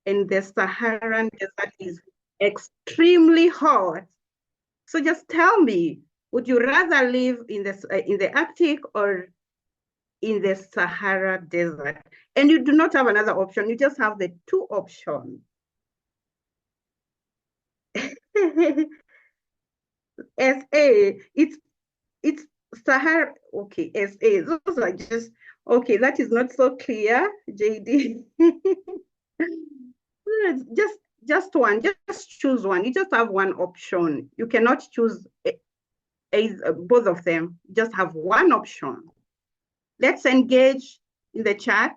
and the Saharan desert is extremely hot. So just tell me, would you rather live in the Arctic or in the Sahara Desert? And you do not have another option. You just have the two options. SA, it's Sahara. Okay, SA. Those are just okay. That is not so clear, JD. just just one. Just choose one. You just have one option. You cannot choose both of them. You just have one option. Let's engage in the chat.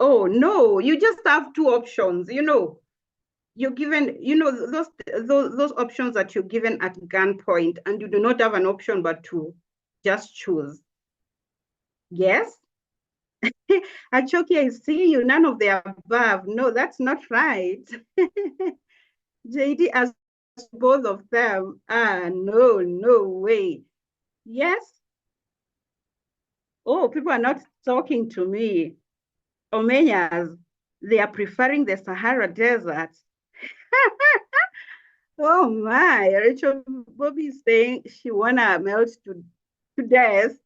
Oh no, you just have two options. You're given, those options that you're given at gunpoint, and you do not have an option but to just choose. Yes? Achoki, I see you. None of the above. No, that's not right. JD as both of them. No way. Yes? Oh, people are not talking to me. Omenyas, they are preferring the Sahara Desert. Oh my, Rachel Bobby is saying she wanna melt to death.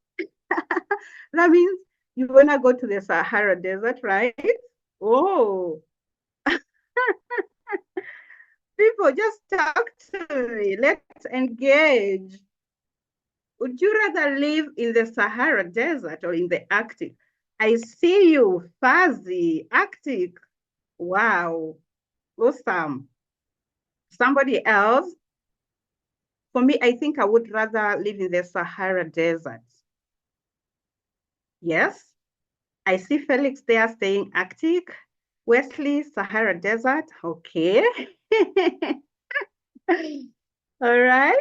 That means you wanna go to the Sahara Desert, right? Oh, people just talk to me. Let's engage. Would you rather live in the Sahara Desert or in the Arctic? I see you, Fuzzy, Arctic. Wow, awesome. Somebody else? For me, I think I would rather live in the Sahara Desert. Yes, I see Felix there staying Arctic. Wesley, Sahara Desert. Okay. All right.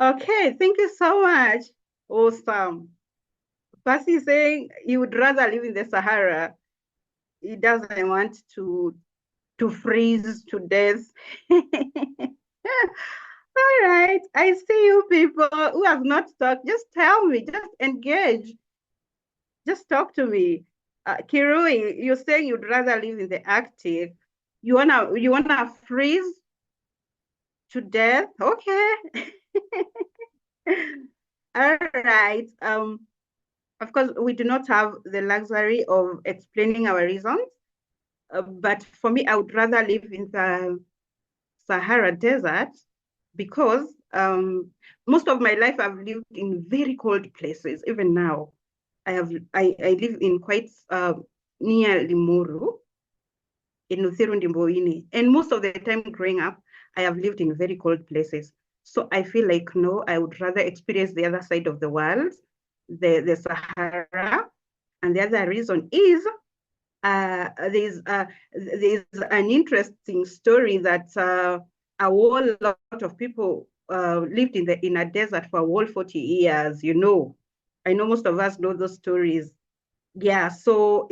Okay, thank you so much. Awesome. Percy saying he would rather live in the Sahara. He doesn't want to freeze to death. All right. I see you people who have not talked. Just tell me, just engage. Just talk to me. Kirui, you're saying you'd rather live in the Arctic. You wanna freeze to death? Okay. All right. Of course, we do not have the luxury of explaining our reasons. But for me, I would rather live in the Sahara Desert because most of my life I've lived in very cold places. Even now, I live in quite near Limuru in Uthirundimboini, and most of the time growing up, I have lived in very cold places. So I feel like no, I would rather experience the other side of the world, the Sahara, and the other reason is there's an interesting story that a whole lot of people lived in a desert for a whole 40 years. I know most of us know those stories. Yeah, so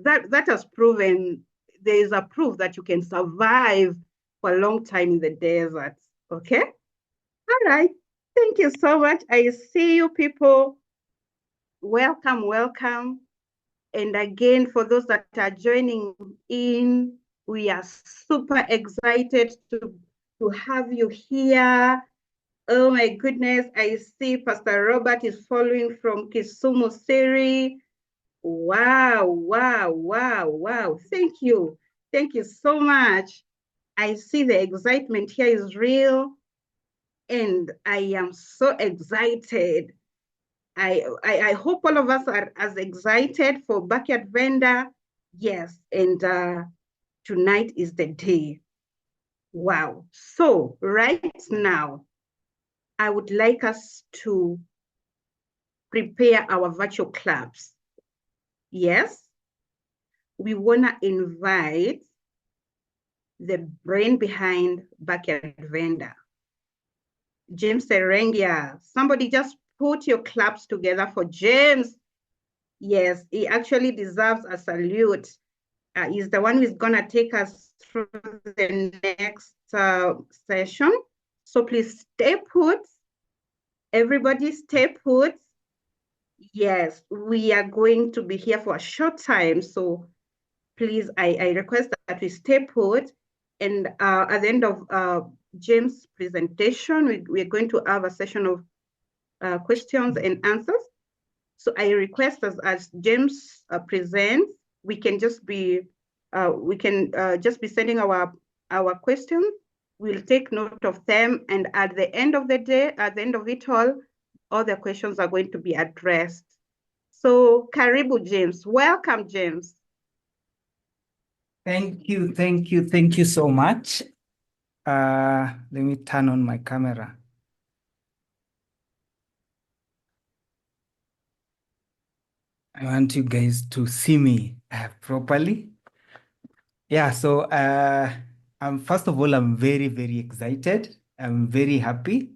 that has proven there is a proof that you can survive for a long time in the desert. Okay, all right. Thank you so much. I see you people. Welcome, welcome. And again, for those that are joining in, we are super excited to have you here. Oh my goodness, I see Pastor Robert is following from Kisumu Siri. Wow, wow, wow, wow. Thank you. Thank you so much. I see the excitement here is real, and I am so excited. I hope all of us are as excited for Backyard Vendor. Yes, and tonight is the day. Wow. So right now, I would like us to prepare our virtual clubs. Yes, we want to invite the brain behind Backyard Vendor, James Serengia. Somebody just put your claps together for James. Yes, he actually deserves a salute. He's the one who's going to take us through the next session. So please stay put. Everybody stay put. Yes, we are going to be here for a short time. So please, I request that we stay put. And at the end of James' presentation, we're going to have a session of questions and answers. So I request as James presents, we can just be sending our questions. We'll take note of them, and at the end of the day, at the end of it all the questions are going to be addressed. So, karibu James. Welcome, James. Thank you so much. Let me turn on my camera. I want you guys to see me properly. Yeah, so first of all, I'm very, very excited. I'm very happy.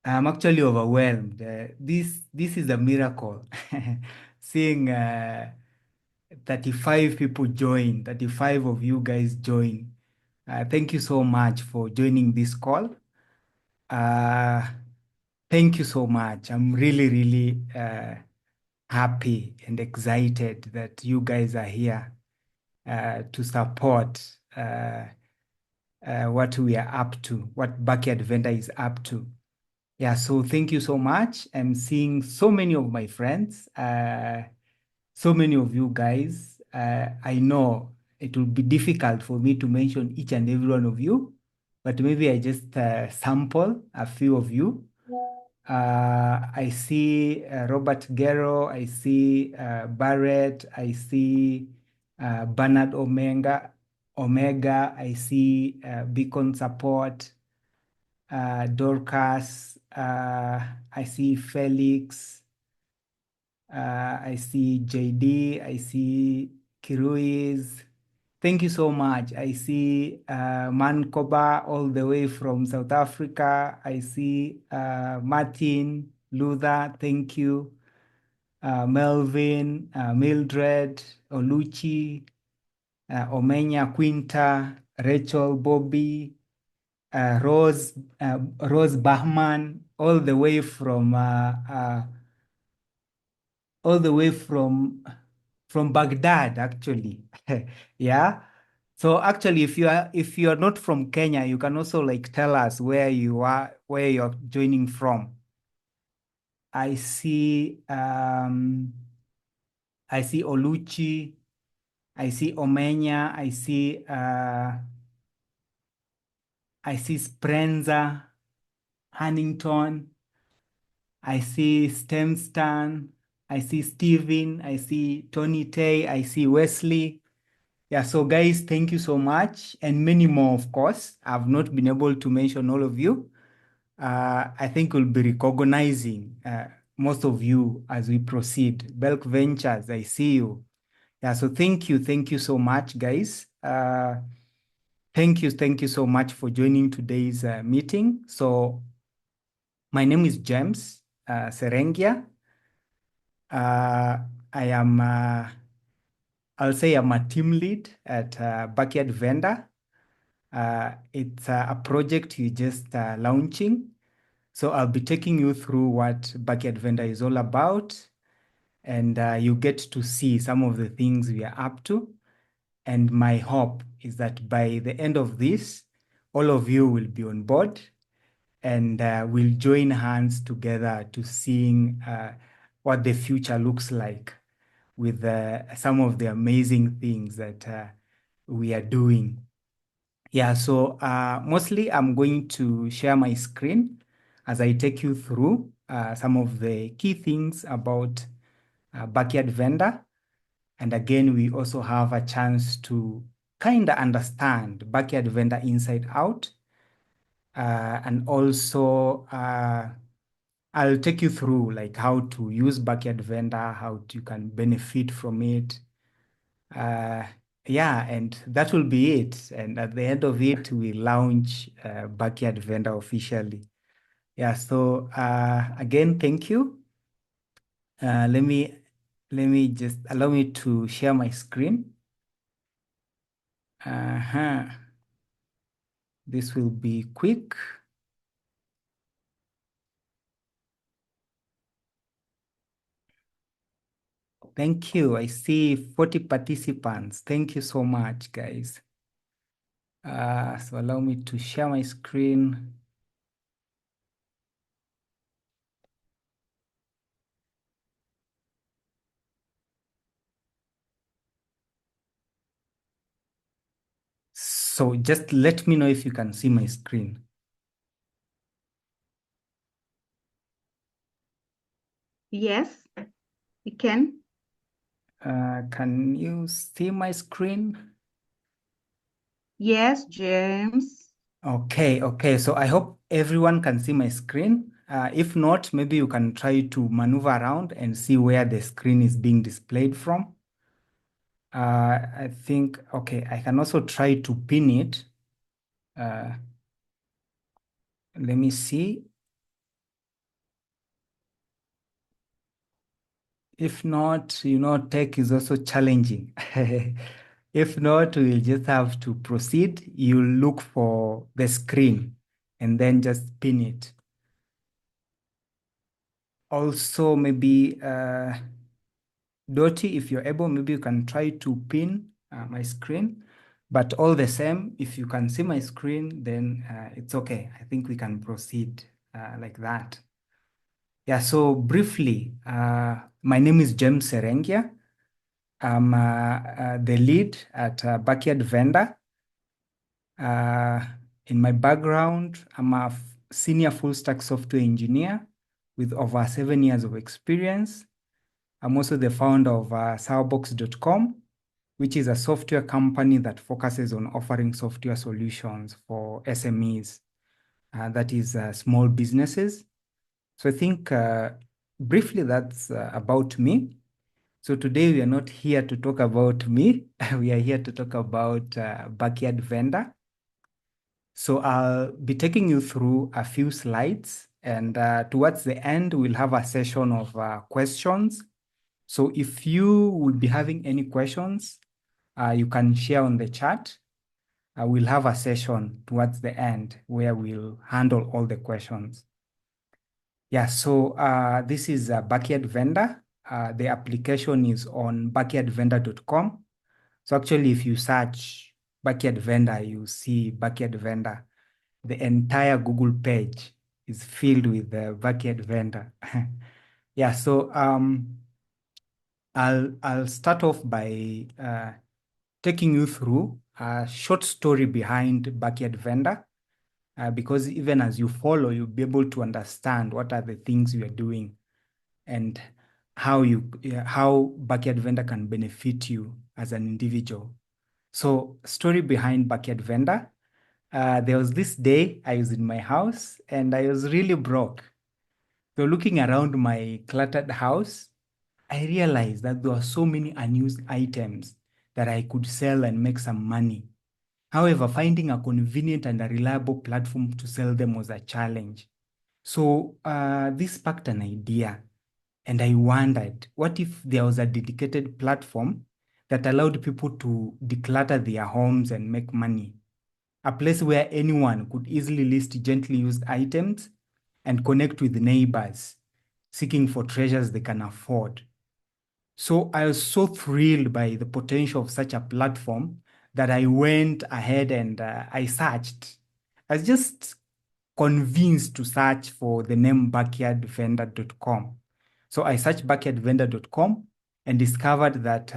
I'm actually overwhelmed. This is a miracle. Seeing 35 people join, 35 of you guys join. Thank you so much for joining this call. Uh, Thank you so much. I'm really, really happy and excited that you guys are here to support what we are up to, what Backyard Vendor is up to. Yeah, so thank you so much. I'm seeing so many of my friends, so many of you guys. I know it will be difficult for me to mention each and every one of you, but maybe I just sample a few of you. I see Robert Guerrero, I see Barrett, I see Bernard Omega, I see Beacon Support, Dorcas, I see Felix, I see JD, I see Kiruiz. Thank you so much. I see Mankoba all the way from South Africa. I see Martin, Luther, thank you. Melvin, Mildred, Oluchi, Omenya, Quinta, Rachel, Bobby, Rose Bahman, all the way from Baghdad, actually. Yeah. So actually, if you are not from Kenya, you can also like tell us where you are, where you're joining from. I see Oluchi, I see Omenya, I see Sprenza, Huntington, I see Stemstan, I see Steven, I see Tony Tay, I see Wesley. Yeah, so guys, thank you so much. And many more, of course. I've not been able to mention all of you. I think we'll be recognizing most of you as we proceed. Belk Ventures, I see you. Yeah, so thank you so much, guys. Thank you so much for joining today's meeting. So my name is James Serengia. I am, I'll say I'm a team lead at Backyard Vendor. It's a project we just launching. So I'll be taking you through what Backyard Vendor is all about, and you get to see some of the things we are up to. And my hope is that by the end of this, all of you will be on board, and we'll join hands together to seeing what the future looks like with some of the amazing things that we are doing. Yeah, so mostly I'm going to share my screen as I take you through some of the key things about Backyard Vendor. And again, we also have a chance to kind of understand Backyard Vendor inside out. And also, I'll take you through like how to use Backyard Vendor, how you can benefit from it. Yeah, and that will be it. And at the end of it, we launch Backyard Vendor officially. Yeah, so again, thank you. Let me just allow me to share my screen. Uh-huh. This will be quick. thank you. I see 40 participants. Thank you so much, guys. So allow me to share my screen. So just let me know if you can see my screen. Yes, you can. Can you see my screen? Yes, James. Okay. So I hope everyone can see my screen. If not, maybe you can try to maneuver around and see where the screen is being displayed from. I think, okay, I can also try to pin it. Let me see. If not, tech is also challenging. If not, we'll just have to proceed. You look for the screen and then just pin it. Also, maybe Dottie, if you're able, maybe you can try to pin my screen. But all the same, if you can see my screen, then it's okay. I think we can proceed like that. Yeah, so briefly, my name is James Serengia. I'm the lead at Backyard Vendor. In my background, I'm a senior full stack software engineer with over 7 years of experience. I'm also the founder of Sourbox.com, which is a software company that focuses on offering software solutions for SMEs, that is small businesses. So I think briefly that's about me. So today we are not here to talk about me. We are here to talk about Backyard Vendor. So I'll be taking you through a few slides, and towards the end, we'll have a session of questions. So if you would be having any questions, you can share on the chat. We'll have a session towards the end where we'll handle all the questions. Yeah, so this is a Backyard Vendor. The application is on backyardvendor.com. So actually, if you search Backyard Vendor, you see Backyard Vendor. The entire Google page is filled with the Backyard Vendor. Yeah, so I'll start off by taking you through a short story behind Backyard Vendor, because even as you follow, you'll be able to understand what are the things you are doing and how Backyard Vendor can benefit you as an individual. So, story behind Backyard Vendor. There was this day I was in my house and I was really broke. So, looking around my cluttered house, I realized that there were so many unused items that I could sell and make some money. However, finding a convenient and a reliable platform to sell them was a challenge. So, this sparked an idea. And I wondered, what if there was a dedicated platform that allowed people to declutter their homes and make money? A place where anyone could easily list gently used items and connect with neighbors seeking for treasures they can afford. So I was so thrilled by the potential of such a platform that I went ahead and I searched. I was just convinced to search for the name backyardvendor.com. So I searched backyardvendor.com and discovered that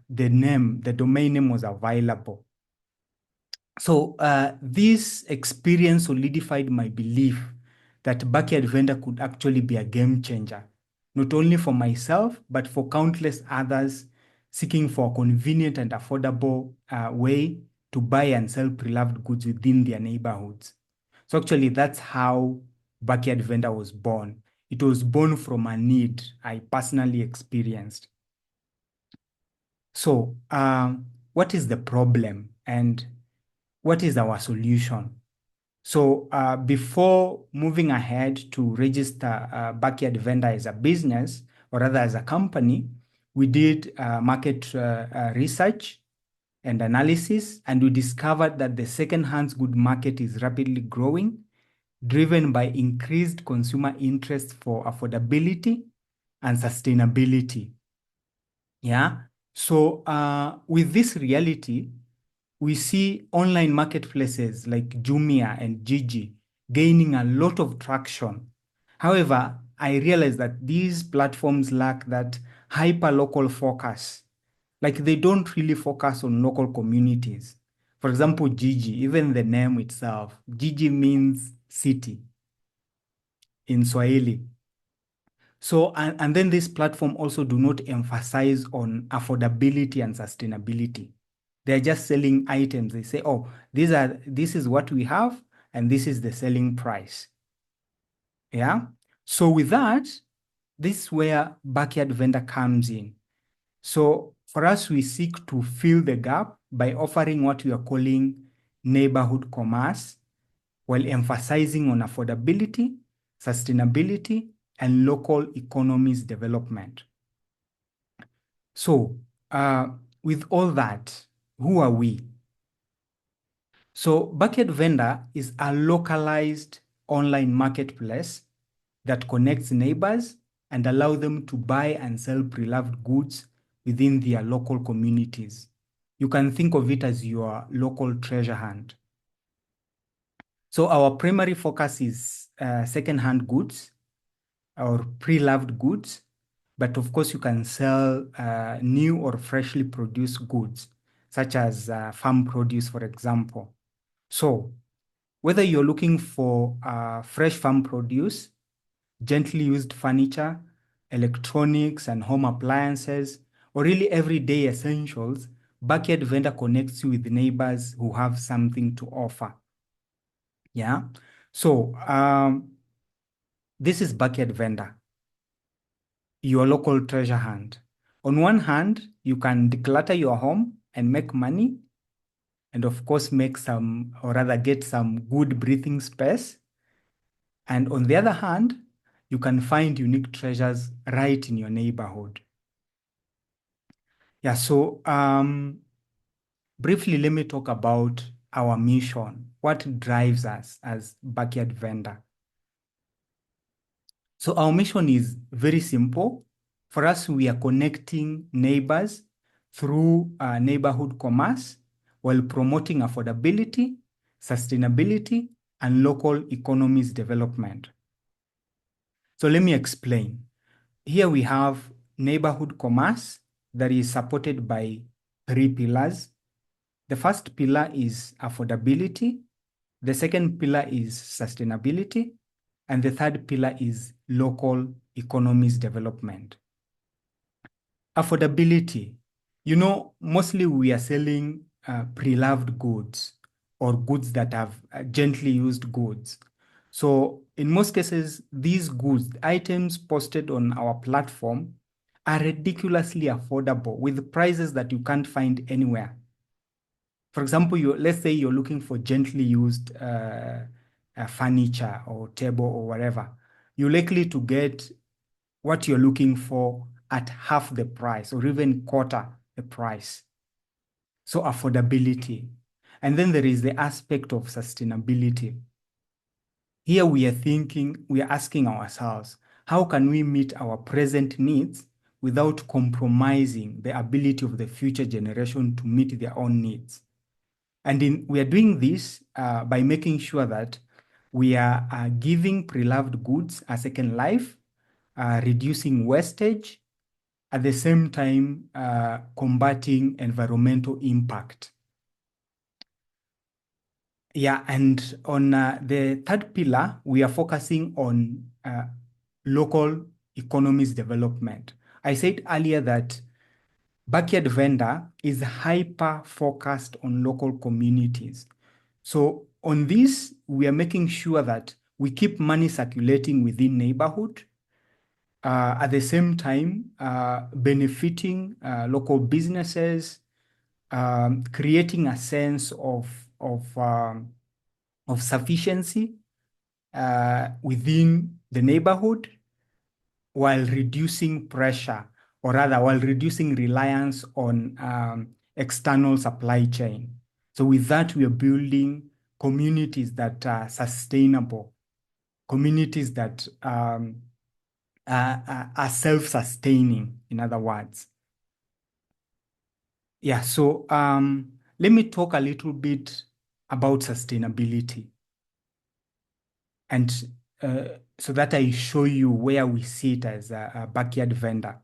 the domain name was available. So this experience solidified my belief that Backyard Vendor could actually be a game changer, not only for myself, but for countless others seeking for a convenient and affordable way to buy and sell pre-loved goods within their neighborhoods. So actually, that's how Backyard Vendor was born. It was born from a need I personally experienced. So, what is the problem and what is our solution? So, before moving ahead to register Backyard Vendor as a business or rather as a company, we did market research and analysis, and we discovered that the second-hand good market is rapidly growing, driven by increased consumer interest for affordability and sustainability. Yeah. So with this reality, we see online marketplaces like Jumia and Gigi gaining a lot of traction. However, I realize that these platforms lack that hyper local focus. Like they don't really focus on local communities. For example, Gigi, even the name itself, Gigi means city in Swahili. So, and then this platform also do not emphasize on affordability and sustainability. They're just selling items. They say, oh, this is what we have, and this is the selling price. Yeah. So with that, this is where backyard vendor comes in. So for us, we seek to fill the gap by offering what we are calling neighborhood commerce, while emphasizing on affordability, sustainability, and local economies development. So, with all that, who are we? So, Bucket Vendor is a localized online marketplace that connects neighbors and allow them to buy and sell pre-loved goods within their local communities. You can think of it as your local treasure hunt. So our primary focus is second-hand goods or pre-loved goods, but of course you can sell new or freshly produced goods, such as farm produce, for example. So whether you're looking for fresh farm produce, gently used furniture, electronics and home appliances, or really everyday essentials, Backyard Vendor connects you with neighbors who have something to offer. Yeah. So this is Backyard Vendor, your local treasure hunt. On one hand, you can declutter your home and make money, and of course, make some, or rather, get some good breathing space. And on the other hand, you can find unique treasures right in your neighborhood. Yeah, so briefly, let me talk about our mission. What drives us as Backyard Vendor? So our mission is very simple. For us, we are connecting neighbors through neighborhood commerce while promoting affordability, sustainability, and local economies development. So let me explain. Here we have neighborhood commerce that is supported by three pillars. The first pillar is affordability. The second pillar is sustainability. And the third pillar is local economies development. Affordability. You know, mostly we are selling pre-loved goods or goods that have gently used goods. So in most cases, these goods, items posted on our platform are ridiculously affordable with prices that you can't find anywhere. For example, let's say you're looking for gently used furniture or table or whatever. You're likely to get what you're looking for at half the price or even quarter the price. So affordability. And then there is the aspect of sustainability. Here we are asking ourselves, how can we meet our present needs without compromising the ability of the future generation to meet their own needs? And we are doing this by making sure that we are giving pre-loved goods a second life, reducing wastage, at the same time combating environmental impact. Yeah, and on the third pillar, we are focusing on local economies development. I said earlier that Backyard Vendor is hyper focused on local communities. So on this, we are making sure that we keep money circulating within neighborhood, at the same time benefiting local businesses, creating a sense of sufficiency within the neighborhood, while reducing pressure, or rather, while reducing reliance on external supply chain. So with that, we are building communities that are sustainable, communities that are self-sustaining, in other words. Yeah, so let me talk a little bit about sustainability, and so that I show you where we sit as a backyard vendor.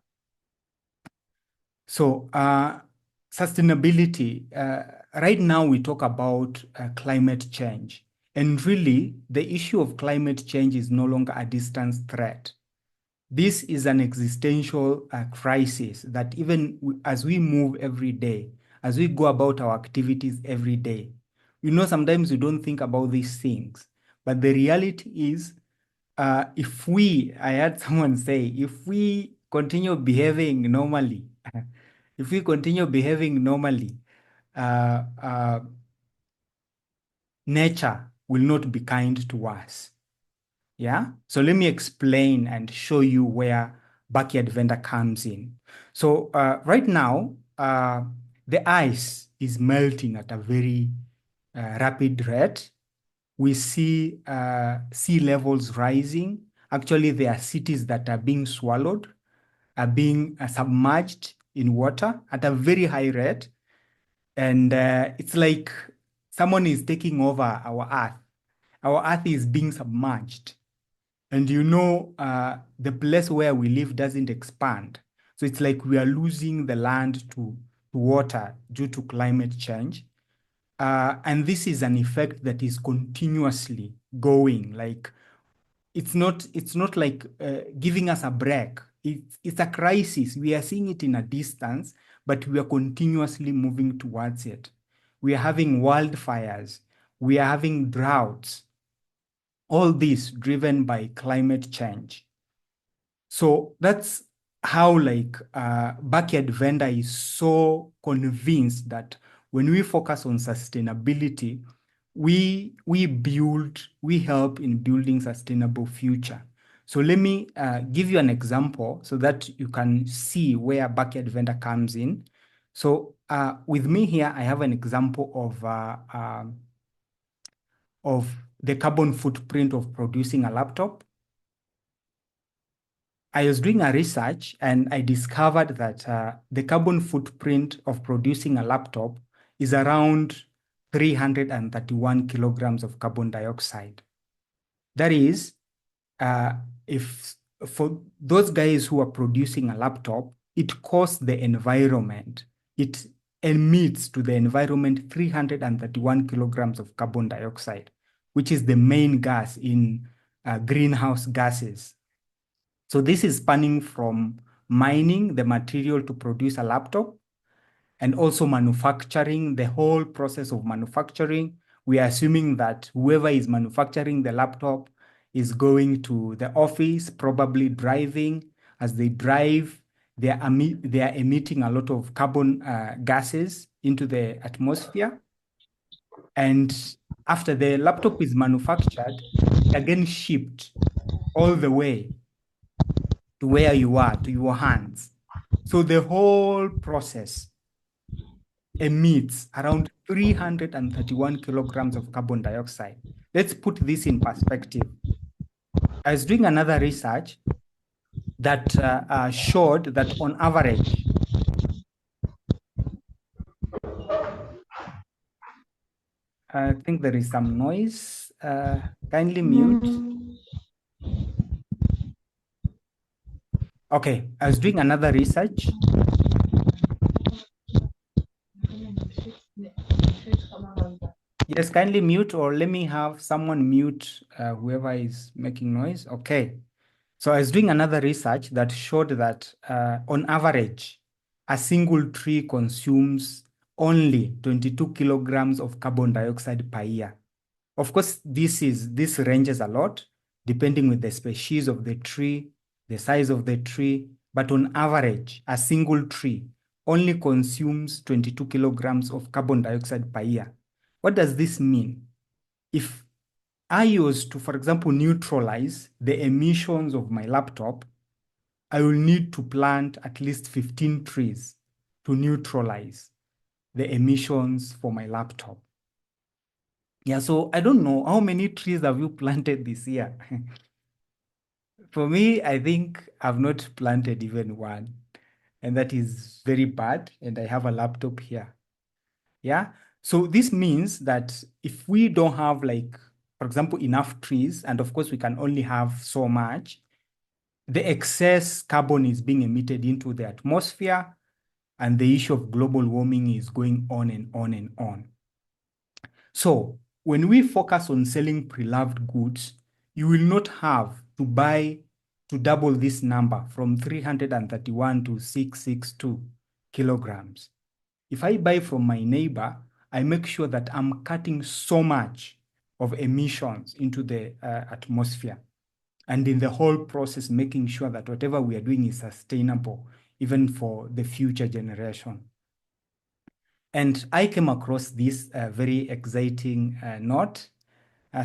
So sustainability, right now we talk about climate change. And really, the issue of climate change is no longer a distant threat. This is an existential crisis that even as we move every day, as we go about our activities every day, sometimes we don't think about these things. But the reality is, I heard someone say, if we continue behaving normally, if we continue behaving normally, uh, uh, nature will not be kind to us. Yeah. So let me explain and show you where backyard vendor comes in. So right now, the ice is melting at a very rapid rate. We see sea levels rising. Actually, there are cities that are being swallowed, are being submerged in water at a very high rate. And it's like someone is taking over our earth. Our earth is being submerged. And the place where we live doesn't expand. So it's like we are losing the land to water due to climate change. And this is an effect that is continuously going. Like it's not like giving us a break. It's a crisis. We are seeing it in a distance, but we are continuously moving towards it. We are having wildfires. We are having droughts. All this driven by climate change. So that's how backyard vendor is so convinced that when we focus on sustainability, we help in building sustainable future. So let me give you an example so that you can see where backyard vendor comes in. So with me here, I have an example of the carbon footprint of producing a laptop. I was doing a research and I discovered that the carbon footprint of producing a laptop is around 331 kilograms of carbon dioxide. That is, uh, if for those guys who are producing a laptop, it costs the environment, it emits to the environment 331 kilograms of carbon dioxide, which is the main gas in greenhouse gases. So this is spanning from mining the material to produce a laptop and also manufacturing, the whole process of manufacturing. We are assuming that whoever is manufacturing the laptop is going to the office, probably driving. As they drive, they are emitting a lot of carbon gases into the atmosphere. And after the laptop is manufactured, again shipped all the way to where you are, to your hands. So the whole process emits around 331 kilograms of carbon dioxide. Let's put this in perspective. I was doing another research that showed that on average, I think there is some noise. Kindly mute. Okay, I was doing another research. Yes, kindly mute, or let me have someone mute whoever is making noise. Okay. So I was doing another research that showed that on average, a single tree consumes only 22 kilograms of carbon dioxide per year. Of course, this ranges a lot depending with the species of the tree, the size of the tree, but on average, a single tree only consumes 22 kilograms of carbon dioxide per year. What does this mean? If I was to, for example, neutralize the emissions of my laptop, I will need to plant at least 15 trees to neutralize the emissions for my laptop. Yeah, so I don't know how many trees have you planted this year? For me, I think I've not planted even one. and that is very bad. And I have a laptop here. Yeah. So this means that if we don't have, like, for example, enough trees, and of course we can only have so much, the excess carbon is being emitted into the atmosphere, and the issue of global warming is going on and on and on. So when we focus on selling pre-loved goods, you will not have to buy to double this number from 331 to 662 kilograms. If I buy from my neighbor, I make sure that I'm cutting so much of emissions into the atmosphere. And in the whole process, making sure that whatever we are doing is sustainable, even for the future generation. And I came across this very exciting note.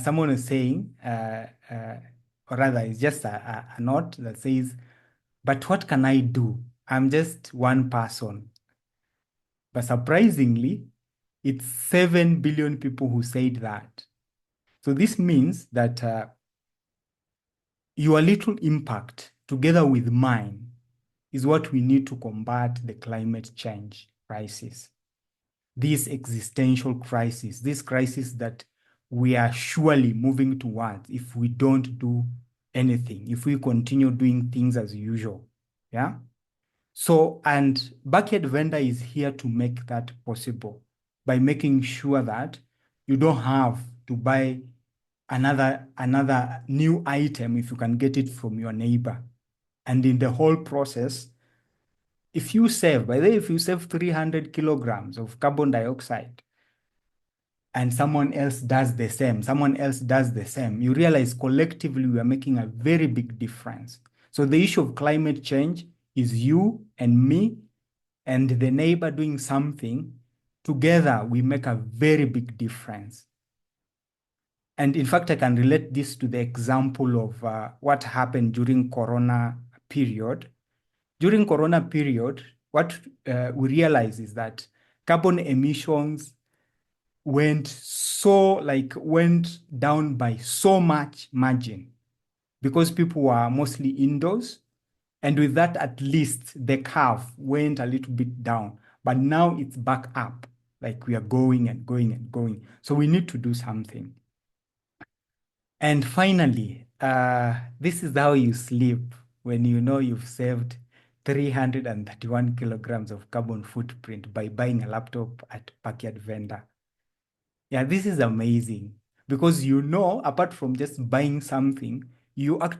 Someone is saying, or rather, it's just a note that says, but what can I do? I'm just one person. But surprisingly, it's 7 billion people who said that. So this means that your little impact, together with mine, is what we need to combat the climate change crisis. This existential crisis, this crisis that we are surely moving towards if we don't do anything, if we continue doing things as usual. Yeah. So, and Backyard Vendor is here to make that possible by making sure that you don't have to buy another new item if you can get it from your neighbor. And in the whole process, if you save, by the way, if you save 300 kilograms of carbon dioxide and someone else does the same, you realize collectively we are making a very big difference. So the issue of climate change is you and me and the neighbor doing something. Together, we make a very big difference. And in fact, I can relate this to the example of what happened during Corona period. During Corona period, what we realize is that carbon emissions went down by so much margin because people were mostly indoors. And with that, at least the curve went a little bit down. But now it's back up, like we are going and going and going. So we need to do something. And finally, this is how you sleep when you know you've saved 331 kilograms of carbon footprint by buying a laptop at Backyard Vendor. Yeah, this is amazing because you know, apart from just buying something, you are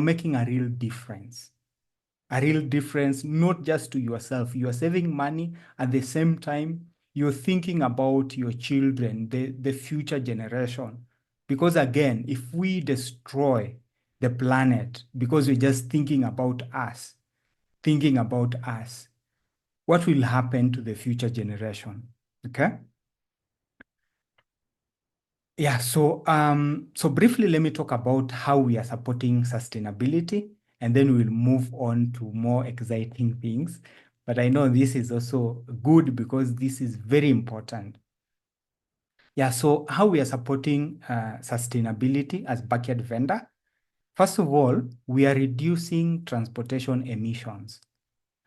making a real difference. A real difference, not just to yourself. You are saving money at the same time. You're thinking about your children, the future generation. Because again, if we destroy the planet because we're just thinking about us, what will happen to the future generation? Okay. Yeah, so briefly, let me talk about how we are supporting sustainability, and then we'll move on to more exciting things. But I know this is also good because this is very important. Yeah, so how we are supporting sustainability as Backyard Vendor. First of all, we are reducing transportation emissions.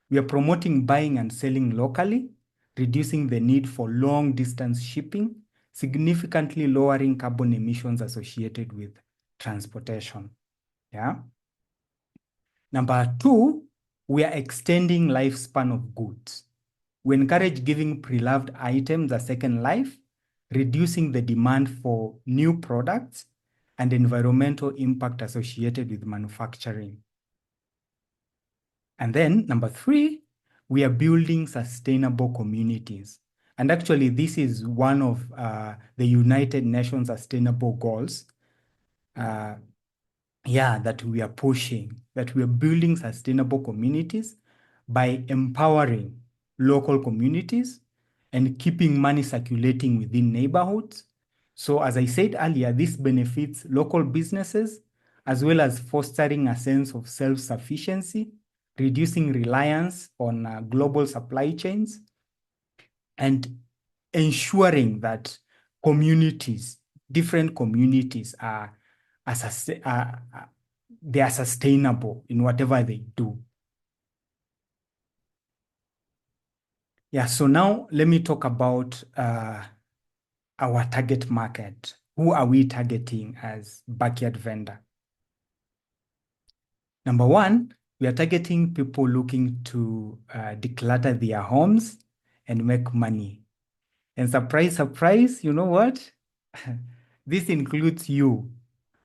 We are promoting buying and selling locally, reducing the need for long distance shipping, significantly lowering carbon emissions associated with transportation. Yeah. Number two, we are extending lifespan of goods. We encourage giving pre-loved items a second life, reducing the demand for new products and environmental impact associated with manufacturing. And then number three, we are building sustainable communities. And actually, this is one of the United Nations Sustainable Goals. That we are pushing, that we are building sustainable communities by empowering local communities and keeping money circulating within neighborhoods. So as I said earlier, this benefits local businesses as well as fostering a sense of self-sufficiency, reducing reliance on global supply chains, and ensuring that different communities they are sustainable in whatever they do. Yeah, so now let me talk about our target market. Who are we targeting as backyard vendor? Number one, we are targeting people looking to declutter their homes and make money. And surprise, surprise, you know what? This includes you.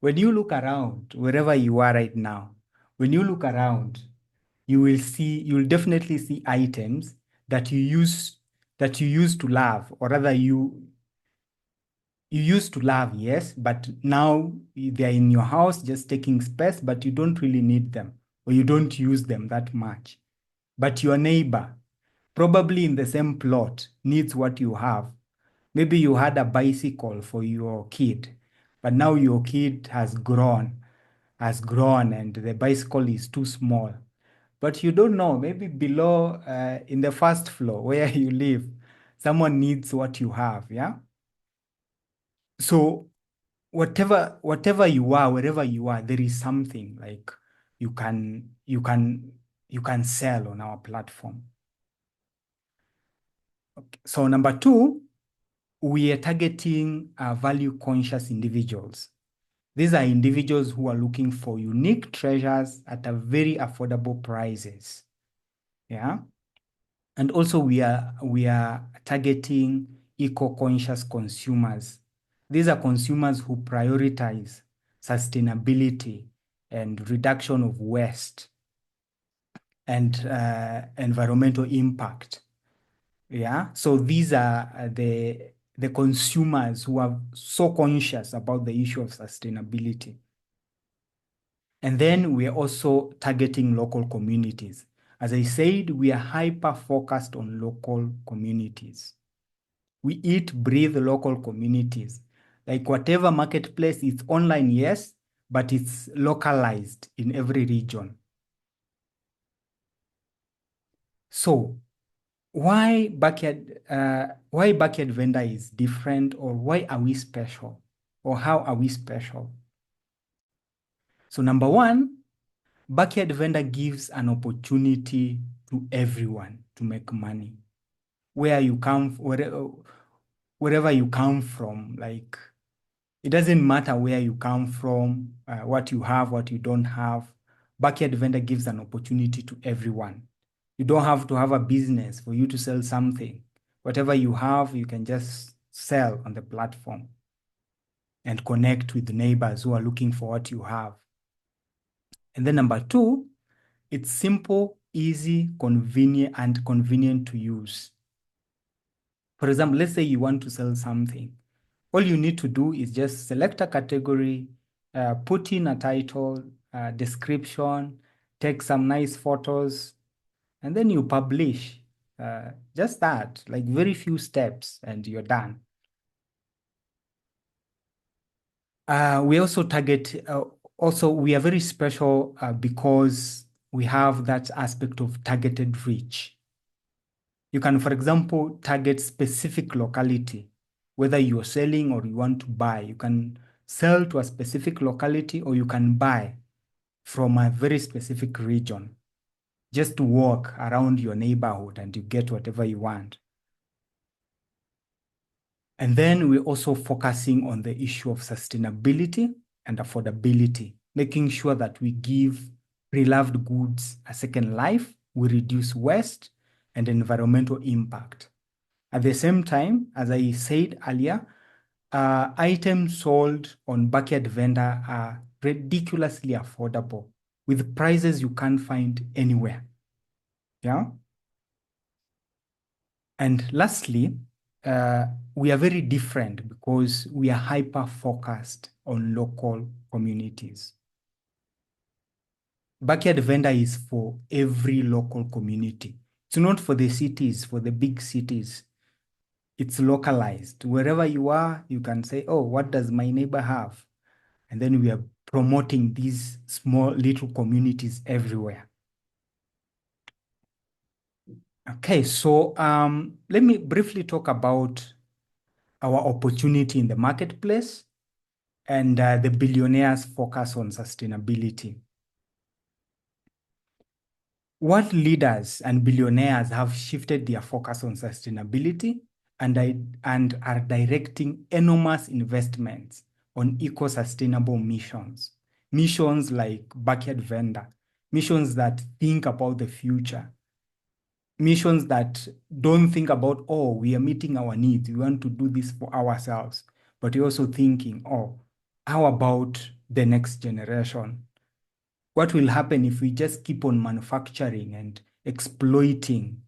When you look around, wherever you are right now, when you look around, you will definitely see items that you used to love, or rather you used to love, yes, but now they're in your house just taking space, but you don't really need them or you don't use them that much. But your neighbor, probably in the same plot, needs what you have. Maybe you had a bicycle for your kid, but now your kid has grown, and the bicycle is too small. But you don't know, maybe below in the first floor where you live, someone needs what you have, yeah? So whatever you are, wherever you are, there is something like you can you can you can sell on our platform. Okay. So number two, we are targeting value conscious individuals. These are individuals who are looking for unique treasures at a very affordable prices. Yeah. And also we are targeting eco-conscious consumers. These are consumers who prioritize sustainability and reduction of waste and environmental impact. Yeah. So these are the consumers who are so conscious about the issue of sustainability. And then we are also targeting local communities. As I said, we are hyper focused on local communities. We eat, breathe local communities. Like whatever marketplace, it's online, yes, but it's localized in every region. So why backyard vendor is different, or why are we special, or how are we special? So number one, backyard vendor gives an opportunity to everyone to make money. Wherever you come from, like it doesn't matter where you come from, what you have, what you don't have. Backyard vendor gives an opportunity to everyone. You don't have to have a business for you to sell something. Whatever you have, you can just sell on the platform and connect with neighbors who are looking for what you have. And then number two, it's simple, easy, convenient to use. For example, let's say you want to sell something. All you need to do is just select a category, put in a title, description, take some nice photos, and then you publish. Just that, like very few steps, and you're done. We also we are very special because we have that aspect of targeted reach. You can, for example, target specific locality, whether you're selling or you want to buy. You can sell to a specific locality, or you can buy from a very specific region. Just walk around your neighborhood and you get whatever you want. And then we're also focusing on the issue of sustainability and affordability, making sure that we give pre-loved goods a second life, we reduce waste and environmental impact. At the same time, as I said earlier, items sold on backyard vendor are ridiculously affordable with prices you can't find anywhere. Yeah. And lastly, we are very different because we are hyper focused on local communities. Backyard vendor is for every local community. It's not for the cities, for the big cities. It's localized. Wherever you are, you can say, oh, what does my neighbor have? And then we are promoting these small little communities everywhere. Okay, so let me briefly talk about our opportunity in the marketplace and the billionaires' focus on sustainability. World leaders and billionaires have shifted their focus on sustainability and are directing enormous investments on eco-sustainable missions. Missions like Backyard Vendor, missions that think about the future, missions that don't think about, oh, we are meeting our needs, we want to do this for ourselves, but you're also thinking, oh, how about the next generation? What will happen if we just keep on manufacturing and exploiting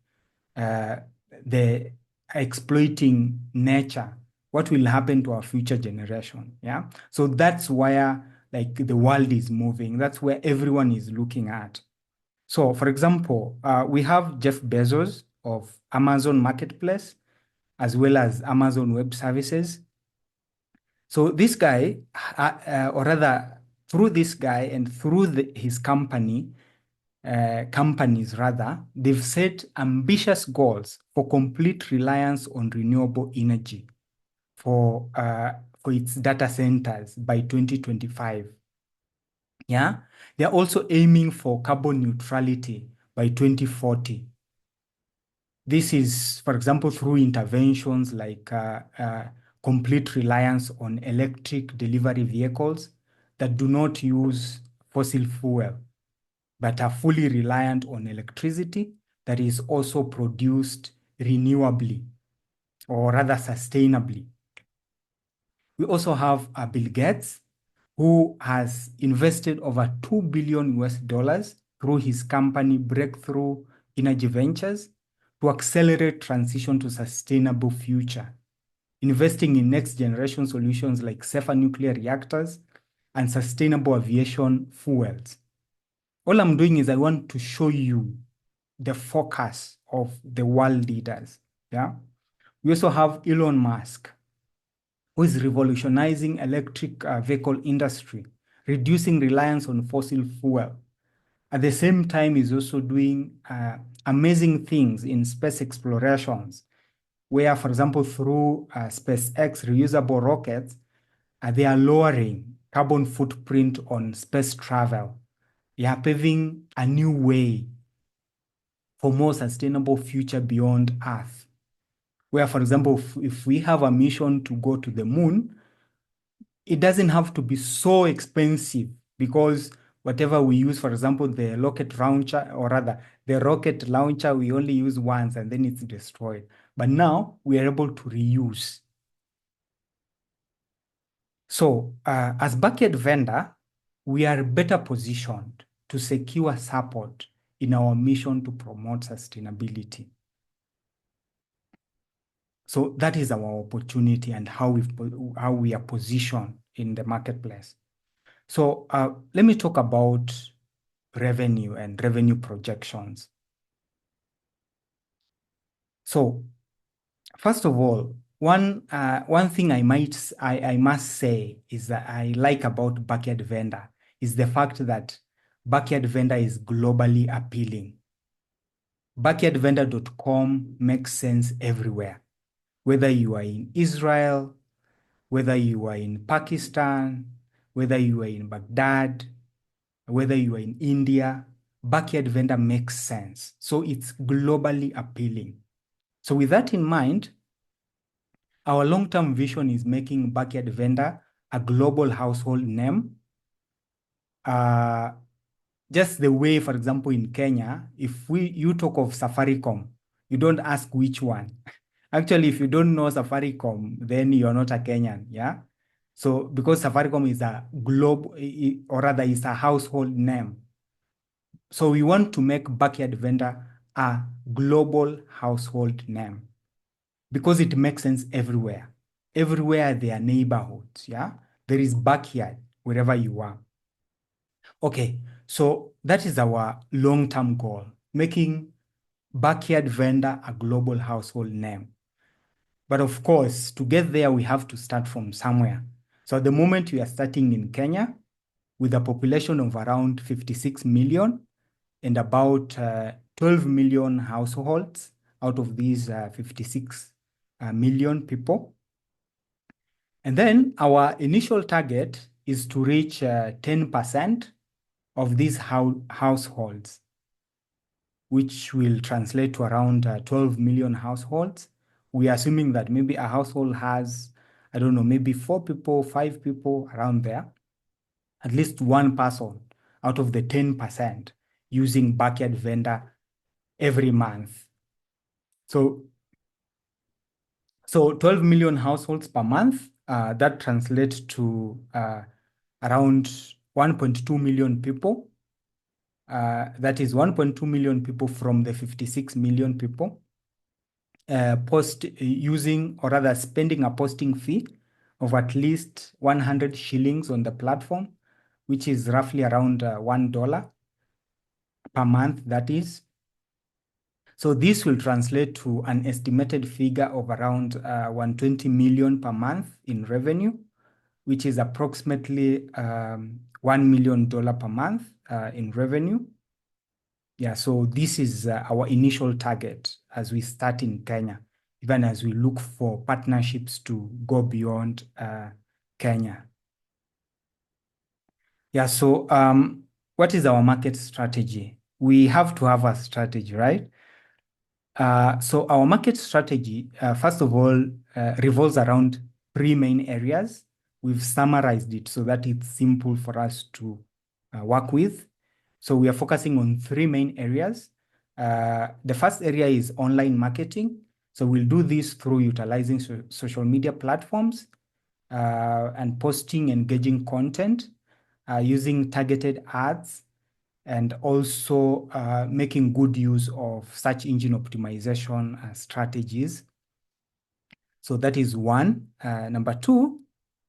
uh, the exploiting nature? What will happen to our future generation? Yeah. So that's where like the world is moving. That's where everyone is looking at. So, for example, we have Jeff Bezos of Amazon Marketplace, as well as Amazon Web Services. So this guy, or rather, through this guy and through his companies rather, they've set ambitious goals for complete reliance on renewable energy for its data centers by 2025. Yeah, they're also aiming for carbon neutrality by 2040. This is, for example, through interventions like complete reliance on electric delivery vehicles that do not use fossil fuel, but are fully reliant on electricity that is also produced renewably or rather sustainably. We also have Bill Gates, who has invested over 2 billion US dollars through his company Breakthrough Energy Ventures to accelerate transition to sustainable future, investing in next generation solutions like safer nuclear reactors and sustainable aviation fuels. All I'm doing is I want to show you the focus of the world leaders. Yeah. We also have Elon Musk, who is revolutionizing electric vehicle industry, reducing reliance on fossil fuel. At the same time, he's also doing amazing things in space explorations, where, for example, through SpaceX reusable rockets, they are lowering carbon footprint on space travel. They are paving a new way for more sustainable future beyond Earth. Where, for example, if we have a mission to go to the moon, it doesn't have to be so expensive because whatever we use, for example, the rocket launcher, or rather, the rocket launcher, we only use once and then it's destroyed. But now we are able to reuse. So, as backyard vendor, we are better positioned to secure support in our mission to promote sustainability. So that is our opportunity and how we are positioned in the marketplace. So let me talk about revenue and revenue projections. So first of all, one thing I must say is that I like about Backyard Vendor is the fact that Backyard Vendor is globally appealing. Backyardvendor.com makes sense everywhere, whether you are in Israel, whether you are in Pakistan, whether you are in Baghdad, whether you are in India, Backyard Vendor makes sense. So it's globally appealing. So with that in mind, our long-term vision is making Backyard Vendor a global household name. Just the way, for example, in Kenya, if you talk of Safaricom, you don't ask which one. Actually, if you don't know Safaricom, then you're not a Kenyan, yeah? So because Safaricom is a global, or rather is a household name. So we want to make Backyard Vendor a global household name because it makes sense everywhere. Everywhere there are neighborhoods, yeah? There is backyard wherever you are. Okay, so that is our long-term goal, making Backyard Vendor a global household name. But of course, to get there, we have to start from somewhere. So at the moment, we are starting in Kenya with a population of around 56 million and about 12 million households out of these 56 million people. And then our initial target is to reach 10% of these households. which will translate to around 12 million households. We are assuming that maybe a household has, I don't know, maybe 4 people, 5 people around there, at least one person out of the 10% using backyard vendor every month. So 12 million households per month, that translates to around 1.2 million people. That is 1.2 million people from the 56 million people using, or rather spending, a posting fee of at least 100 shillings on the platform, which is roughly around $1 per month, that is. So this will translate to an estimated figure of around 120 million per month in revenue, which is approximately $1 million per month in revenue. Yeah, so this is our initial target as we start in Kenya, even as we look for partnerships to go beyond Kenya. Yeah, so what is our market strategy? We have to have a strategy, right? So our market strategy, first of all, revolves around 3 main areas. We've summarized it so that it's simple for us to work with. So we are focusing on 3 main areas. The first area is online marketing. So we'll do this through utilizing social media platforms and posting engaging content, using targeted ads, and also making good use of search engine optimization strategies. So that is one. Number two,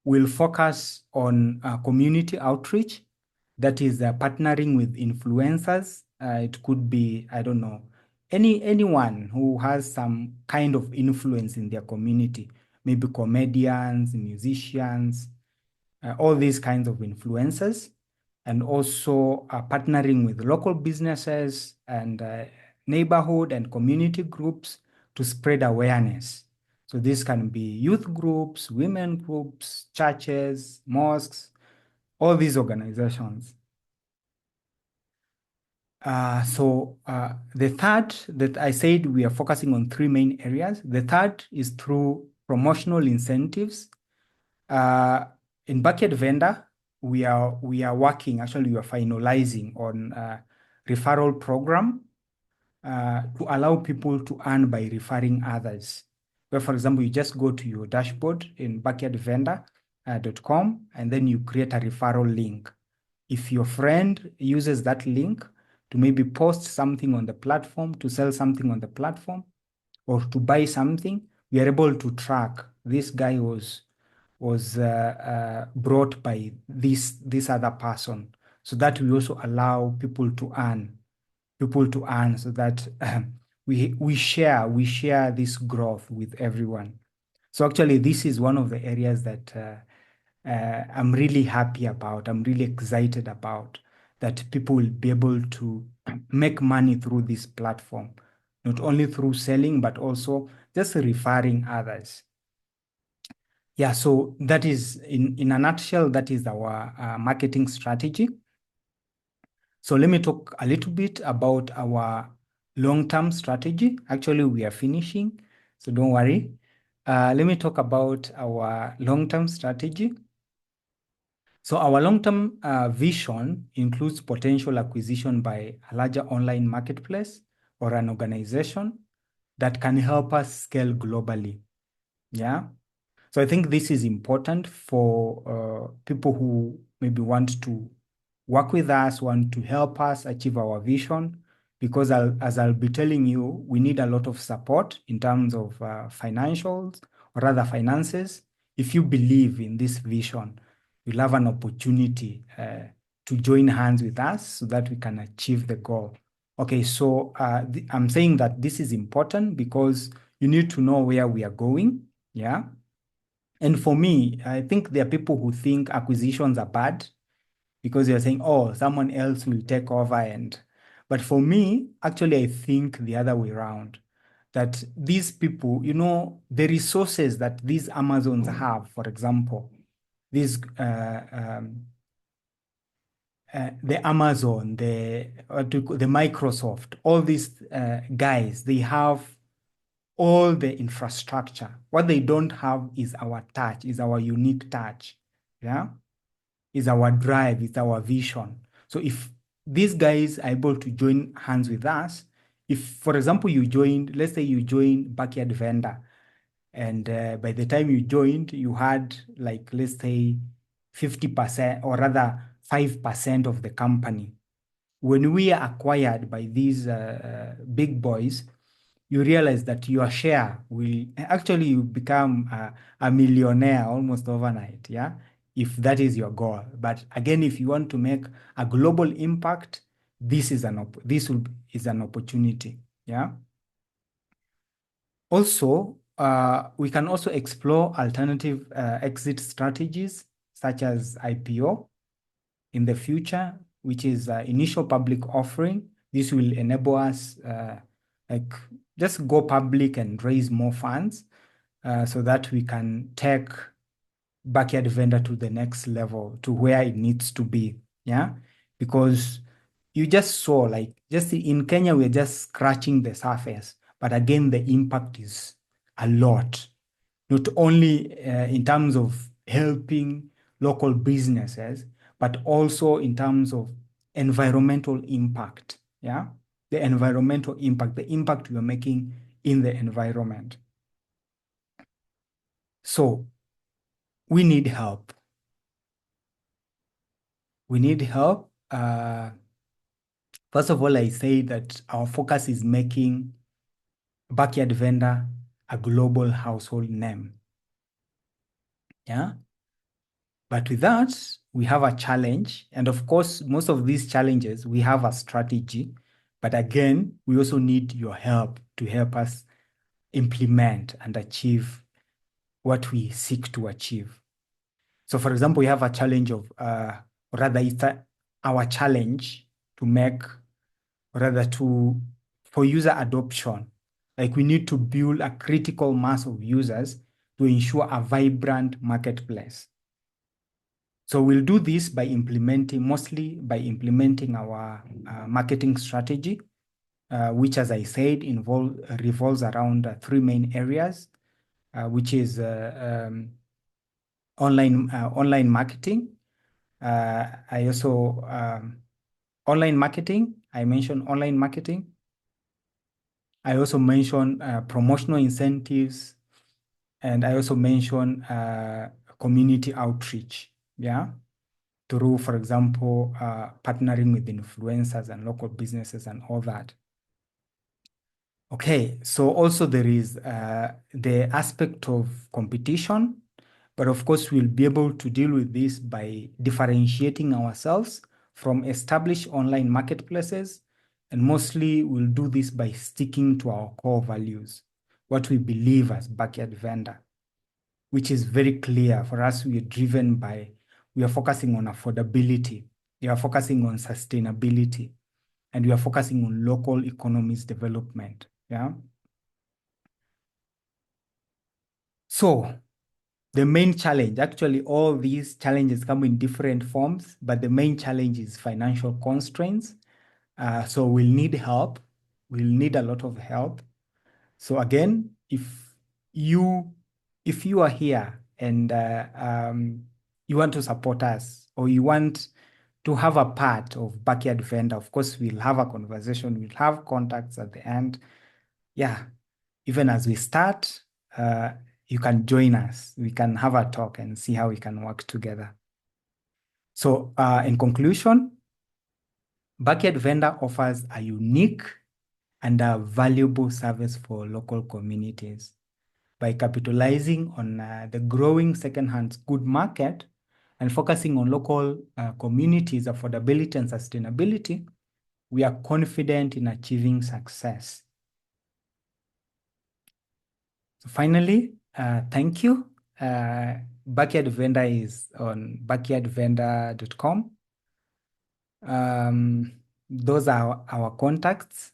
we'll focus on community outreach. That is partnering with influencers. It could be, I don't know, anyone who has some kind of influence in their community, maybe comedians, musicians, all these kinds of influencers, and also partnering with local businesses and neighborhood and community groups to spread awareness. So this can be youth groups, women groups, churches, mosques, all these organizations. The third that I said, we are focusing on 3 main areas. The third is through promotional incentives. In Backyard Vendor, we are working, actually we are finalizing on a referral program to allow people to earn by referring others. Where, for example, you just go to your dashboard in backyardvendor.com and then you create a referral link. If your friend uses that link to maybe post something on the platform, to sell something on the platform, or to buy something, we are able to track this guy was brought by this other person, so that we also allow people to earn, so that we share this growth with everyone. So actually, this is one of the areas that I'm really happy about. I'm really excited about that people will be able to make money through this platform, not only through selling, but also just referring others. Yeah, so that is, in a nutshell, that is our marketing strategy. So let me talk a little bit about our long-term strategy. Actually, we are finishing, so don't worry. Let me talk about our long-term strategy. So our long-term vision includes potential acquisition by a larger online marketplace or an organization that can help us scale globally. Yeah. So I think this is important for people who maybe want to work with us, want to help us achieve our vision, because as I'll be telling you, we need a lot of support in terms of financials, or rather finances. If you believe in this vision, you'll have an opportunity to join hands with us so that we can achieve the goal. Okay, so I'm saying that this is important because you need to know where we are going. Yeah. And for me, I think there are people who think acquisitions are bad because you're saying, oh, someone else will take over. But for me, actually, I think the other way around, that these people, the resources that these Amazons have, for example, these the Amazon, the Microsoft, all these guys, they have all the infrastructure. What they don't have is our touch, is our unique touch. Yeah, is our drive, is our vision. So if these guys are able to join hands with us, if, for example, you joined, let's say you joined Backyard Vendor, and by the time you joined, you had like, let's say 50% or rather 5% of the company. When we are acquired by these big boys, you realize that your share will actually you become a millionaire almost overnight. Yeah. If that is your goal. But again, if you want to make a global impact, this is an opportunity. Yeah. Also, we can also explore alternative exit strategies such as IPO in the future, which is initial public offering. This will enable us like just go public and raise more funds so that we can take Backyard Vendor to the next level, to where it needs to be. Yeah, because you just saw, like, just in Kenya, we're just scratching the surface, but again, the impact is a lot, not only in terms of helping local businesses, but also in terms of environmental impact. Yeah, the environmental impact, the impact we are making in the environment. So we need help. We need help. First of all, I say that our focus is making Backyard Vendor a global household name. Yeah. But with that, we have a challenge. And of course, most of these challenges, we have a strategy. But again, we also need your help to help us implement and achieve what we seek to achieve. So for example, we have a challenge of, or rather it's our challenge to make, or rather for user adoption. Like we need to build a critical mass of users to ensure a vibrant marketplace. So we'll do this by mostly by implementing our marketing strategy, which, as I said, revolves around three main areas, which is online marketing. I also online marketing. I mentioned online marketing. I also mentioned promotional incentives, and I also mentioned community outreach. Yeah, through, for example, partnering with influencers and local businesses and all that. Okay, so also there is the aspect of competition, but of course we'll be able to deal with this by differentiating ourselves from established online marketplaces, and mostly we'll do this by sticking to our core values, what we believe as Backyard Vendor, which is very clear for us. We are focusing on affordability, we are focusing on sustainability, and we are focusing on local economies development. Yeah. So the main challenge, actually, all these challenges come in different forms, but the main challenge is financial constraints. So we'll need help. We'll need a lot of help. So again, if you are here and you want to support us, or you want to have a part of Backyard Vendor, of course, we'll have a conversation. We'll have contacts at the end. Yeah, even as we start, you can join us. We can have a talk and see how we can work together. So in conclusion, Backyard Vendor offers a unique and a valuable service for local communities. By capitalizing on the growing secondhand good market and focusing on local communities, affordability, and sustainability, we are confident in achieving success. So finally, thank you. Backyard Vendor is on backyardvendor.com. Those are our contacts.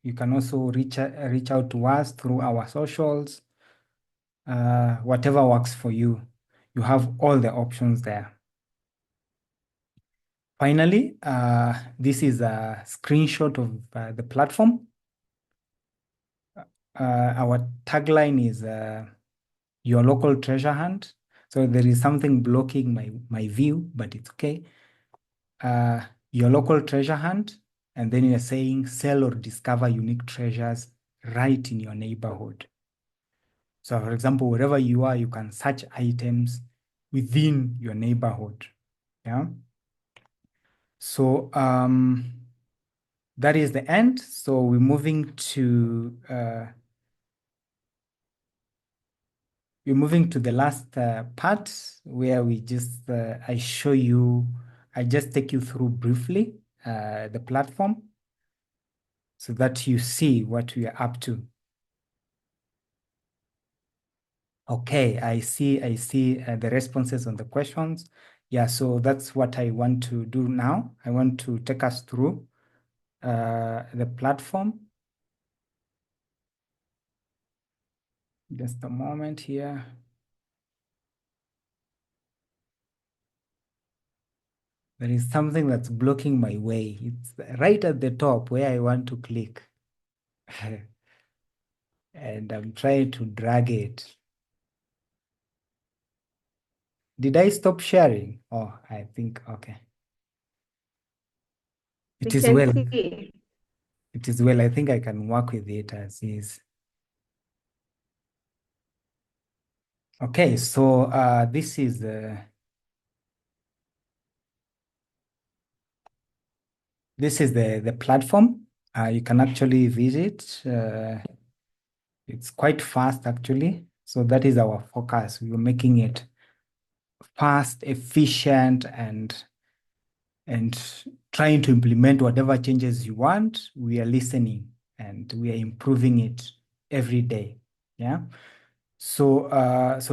You can also reach out to us through our socials. Whatever works for you. You have all the options there. Finally, this is a screenshot of the platform. Our tagline is your local treasure hunt. So there is something blocking my view, but it's okay. Your local treasure hunt, and then you're saying sell or discover unique treasures right in your neighborhood. So, for example, wherever you are, you can search items within your neighborhood. Yeah. So that is the end. So we're moving to the last part where we just I just take you through briefly the platform so that you see what we are up to. Okay, I see the responses on the questions. Yeah, so that's what I want to do now. I want to take us through the platform. Just a moment here. There is something that's blocking my way. It's right at the top where I want to click. And I'm trying to drag it. Did I stop sharing? Oh, I think, okay. We It is can well. see. It is well. I think I can work with it as is. Okay, so this is the platform. You can actually visit. It's quite fast actually. So that is our focus. We're making it fast, efficient, and trying to implement whatever changes you want. We are listening and we are improving it every day. Yeah. So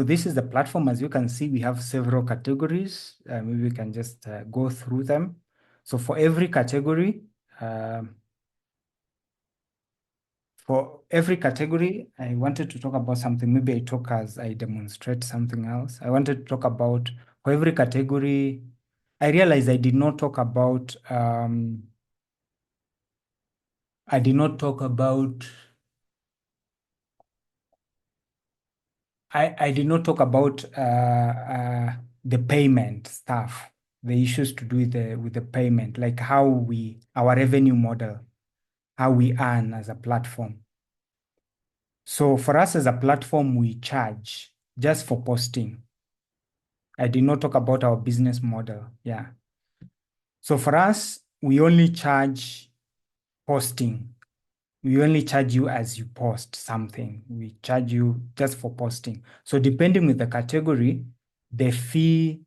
this is the platform. As you can see, we have several categories. Maybe we can just go through them. So for every category, um, I wanted to talk about something. Maybe I talk as I demonstrate something else. I wanted to talk about for every category. I realized I did not talk about. I did not talk about. I did not talk about the payment stuff, the issues to do with the payment, like our revenue model, how we earn as a platform. So for us as a platform, we charge just for posting. I did not talk about our business model. Yeah. So for us, we only charge posting. We only charge you as you post something. We charge you just for posting. So depending with the category, the fee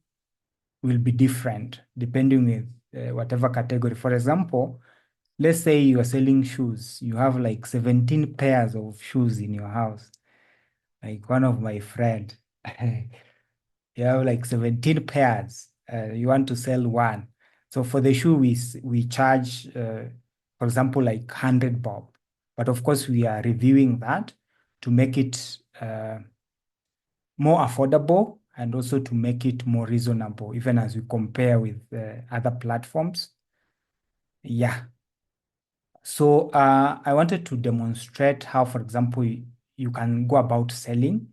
will be different depending with whatever category. For example, let's say you are selling shoes. You have like 17 pairs of shoes in your house. Like one of my friend, you have like 17 pairs. You want to sell one. So for the shoe, we charge, for example, like 100 bob. But of course, we are reviewing that to make it more affordable and also to make it more reasonable, even as we compare with other platforms. Yeah. So I wanted to demonstrate how, for example, you can go about selling.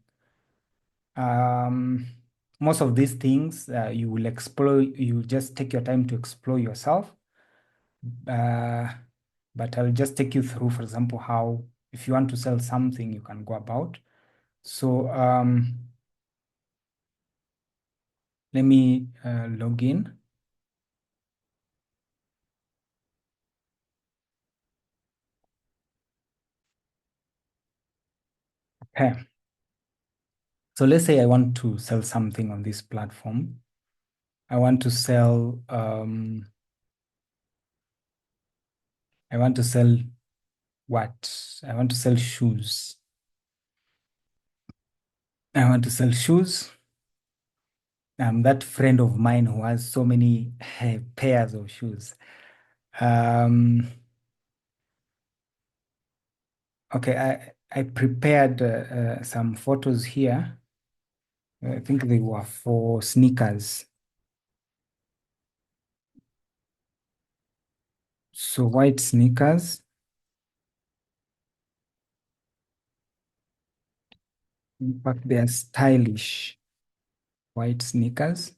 Um, Most of these things you will explore, you just take your time to explore yourself. Uh, but I'll just take you through, for example, how if you want to sell something, you can go about. So let me log in. Okay. So let's say I want to sell something on this platform. I want to sell I want to sell what? I want to sell shoes. I want to sell shoes. That friend of mine who has so many pairs of shoes. Okay, I prepared some photos here. I think they were for sneakers. So white sneakers. In fact, they are stylish white sneakers.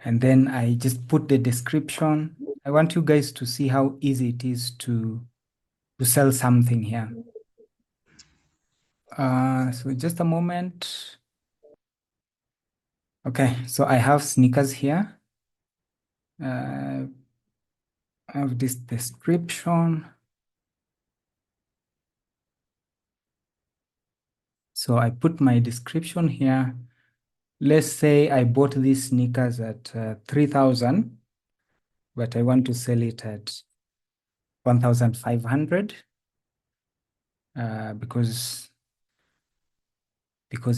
And then I just put the description. I want you guys to see how easy it is to sell something here. So just a moment. Okay, so I have sneakers here. I have this description. So I put my description here. Let's say I bought these sneakers at 3,000, but I want to sell it at 1,500 because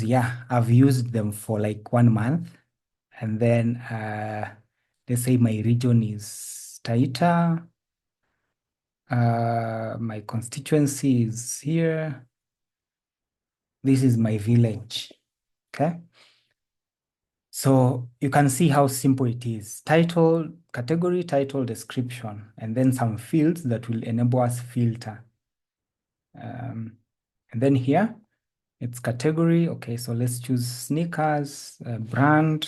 yeah, I've used them for like 1 month, and then let's say my region is Taita, my constituency is here. This is my village. Okay. So you can see how simple it is. Title, category, title, description, and then some fields that will enable us filter. And then here, it's category. Okay, so let's choose sneakers, brand.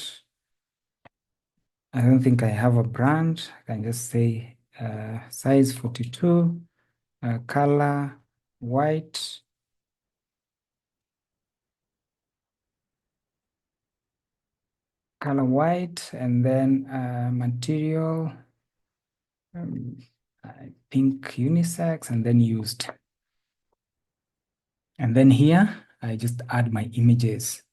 I don't think I have a brand. I can just say size 42, color, white. Color white, and then material, I think unisex, and then used. And then here, I just add my images.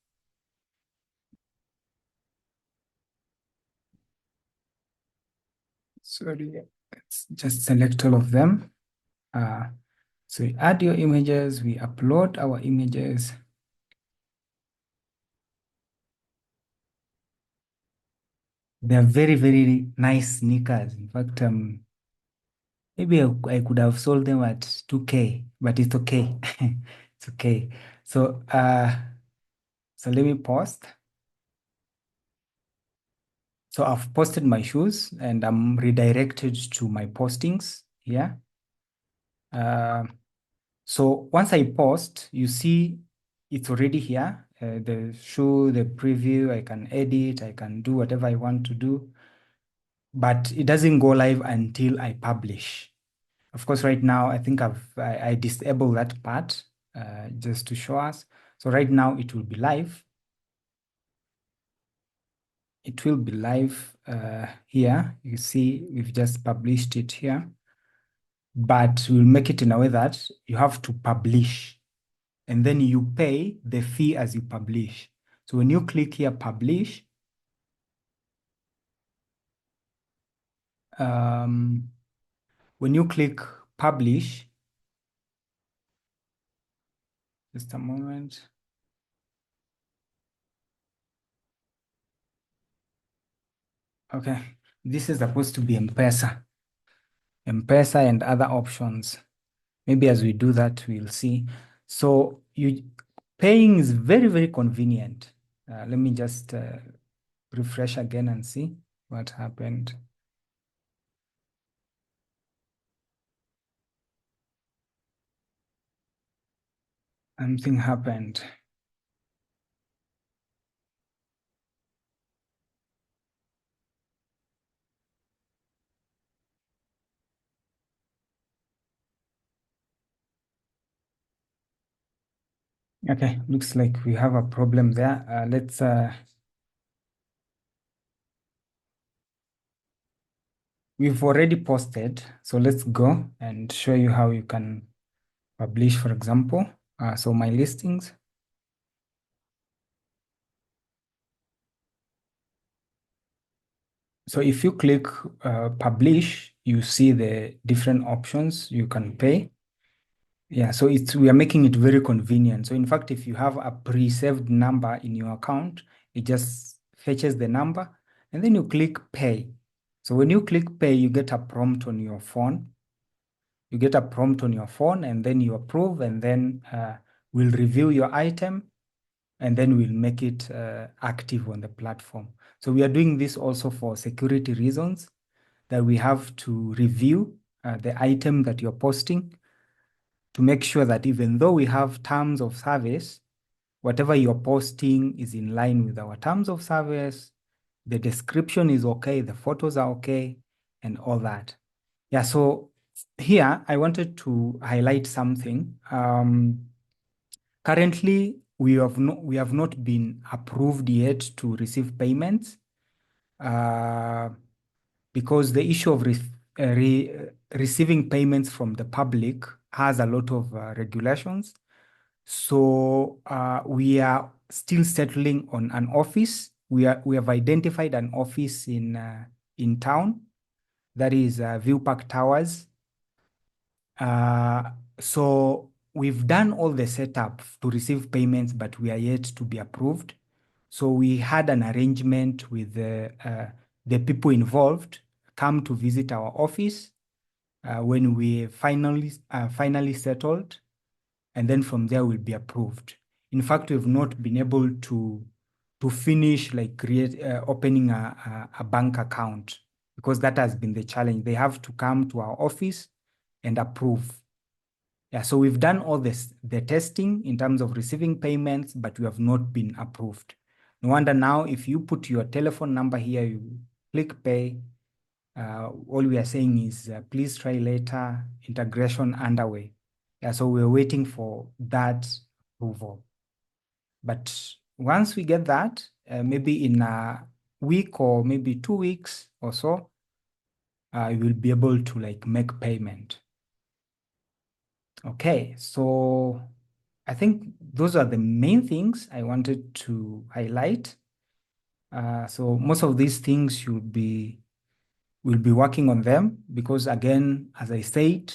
Sorry, let's just select all of them. So we add your images, we upload our images. They're very, very nice sneakers. In fact, maybe I could have sold them at 2K, but it's okay. It's okay. So let me post. So I've posted my shoes and I'm redirected to my postings here. So once I post, you see it's already here. The shoe, the preview, I can edit, I can do whatever I want to do, but it doesn't go live until I publish. Of course, right now, I think I disabled that part just to show us. So right now it will be live. It will be live here. You see, we've just published it here, but we'll make it in a way that you have to publish and then you pay the fee as you publish. So when you click here, publish, um, when you click publish, just a moment. Okay, this is supposed to be M-Pesa and other options. Maybe as we do that, we'll see. So paying is very, very convenient. Let me just refresh again and see what happened. Something happened. Okay, looks like we have a problem there. We've already posted, so let's go and show you how you can publish, for example. So my listings. So if you click publish, you see the different options you can pay. Yeah, so we are making it very convenient. So in fact, if you have a pre-saved number in your account, it just fetches the number and then you click pay. So when you click pay, you get a prompt on your phone. You get a prompt on your phone and then you approve and then we'll review your item and then we'll make it active on the platform. So we are doing this also for security reasons that we have to review the item that you're posting, to make sure that even though we have terms of service, whatever you're posting is in line with our terms of service, the description is okay, the photos are okay, and all that. Yeah, so here I wanted to highlight something. Currently, we have not been approved yet to receive payments because the issue of receiving payments from the public has a lot of regulations. So we are still settling on an office. We have identified an office in town, that is View Park Towers. So we've done all the setup to receive payments, but we are yet to be approved. So we had an arrangement with the people involved come to visit our office when we finally settled, and then from there we'll be approved. In fact, we've not been able to finish like opening a bank account, because that has been the challenge. They have to come to our office and approve. Yeah, so we've done all the testing in terms of receiving payments, but we have not been approved. No wonder now, if you put your telephone number here, you click pay, all we are saying is please try later, integration underway. Yeah, so we're waiting for that approval. But once we get that, maybe in a week or maybe 2 weeks or so, you will be able to like make payment. Okay, so I think those are the main things I wanted to highlight. So most of these things we'll be working on them, because again, as I said,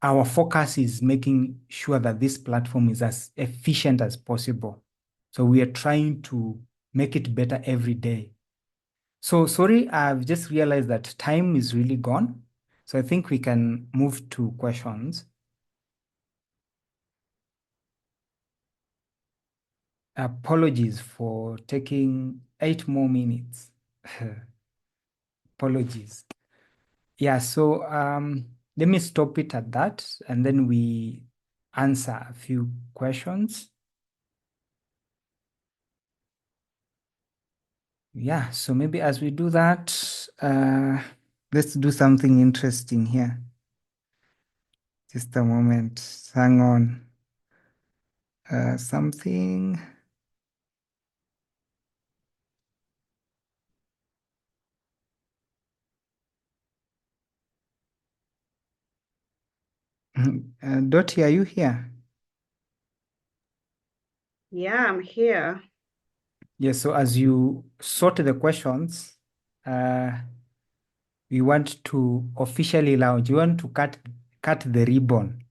our focus is making sure that this platform is as efficient as possible. So we are trying to make it better every day. So sorry, I've just realized that time is really gone. So I think we can move to questions. Apologies for taking 8 more minutes. Apologies. Yeah, so let me stop it at that, and then we answer a few questions. Yeah, so maybe as we do that, let's do something interesting here. Just a moment, hang on. Something. Dottie, are you here? Yeah, I'm here. Yes, so as you sort the questions, we want to officially launch. We want to cut the ribbon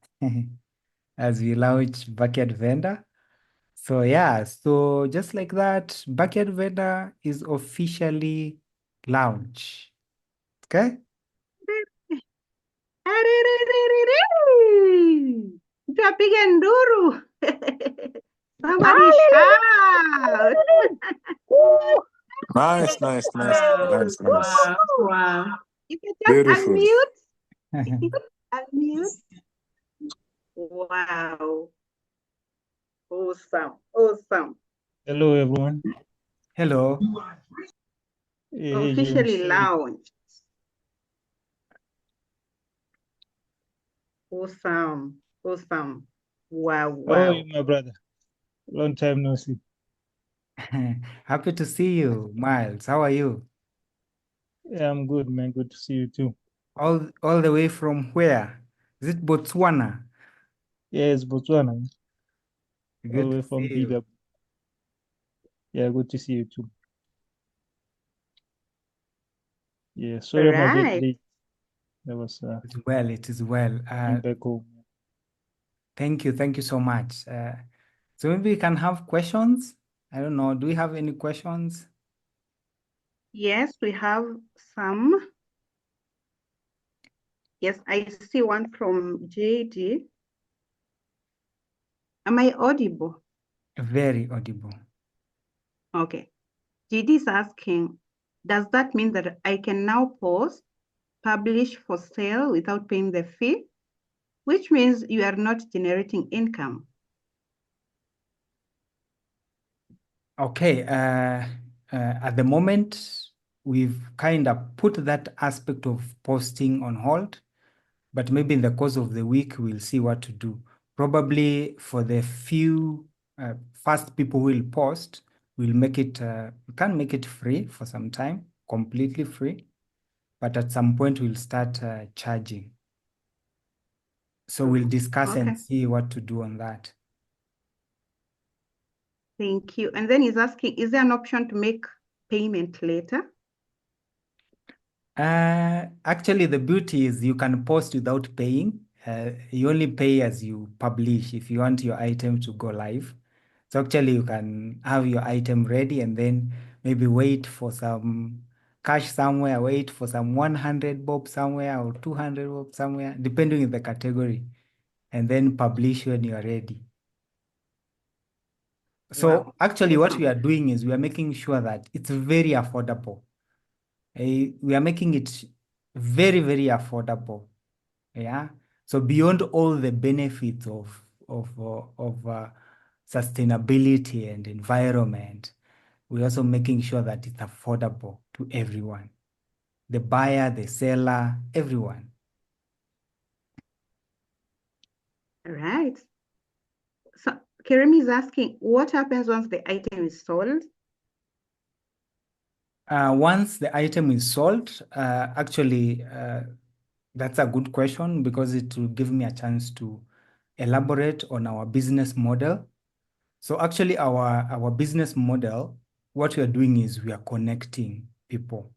as we launch Backyard Vendor. So yeah, so just like that, Backyard Vendor is officially launched. Okay? Mtapiga nduru. Somebody shout. Nice, nice, nice, Wow, nice, nice. wow, wow. You can just Beautiful. unmute. Unmute. Wow. Awesome. Awesome. Hello, everyone. Hello. Hey, Officially James. launched. Awesome. Awesome. Wow. How are Wow. you, my brother? Long time no see. Happy to see you, Miles. How are you? Yeah, I'm good, man. Good to see you too. All the way from where? Is it Botswana? Yeah, it's Botswana. All the Good way to from see you. BW. Yeah, good to see you too. Yeah, sorry I'm a bit Right. late. That was It's well, it is well. coming back home. Thank you so much. So maybe we can have questions. I don't know. Do we have any questions? Yes, we have some. Yes, I see one from JD. Am I audible? Very audible. Okay. JD is asking, does that mean that I can now post publish for sale without paying the fee, which means you are not generating income. Okay, at the moment, we've kind of put that aspect of posting on hold, but maybe in the course of the week, we'll see what to do. Probably for the few first people who will post, we'll make it, we can't make it free for some time, completely free, but at some point we'll start charging. So we'll discuss Okay. and see what to do on that. Thank you. And then he's asking, is there an option to make payment later? Actually, the beauty is you can post without paying. You only pay as you publish if you want your item to go live. So actually, you can have your item ready and then maybe wait for some cash somewhere, wait for some 100 bob somewhere or 200 bob somewhere, depending on the category, and then publish when you're ready. So Wow. actually, what Awesome. we are doing is we are making sure that it's very affordable. We are making it very, very affordable. Yeah. So beyond all the benefits of sustainability and environment, we're also making sure that it's affordable to everyone, the buyer, the seller, everyone. All right. So Keremi is asking, what happens once the item is sold? Once the item is sold, actually, that's a good question because it will give me a chance to elaborate on our business model. So actually, our business model, what we are doing is we are connecting people.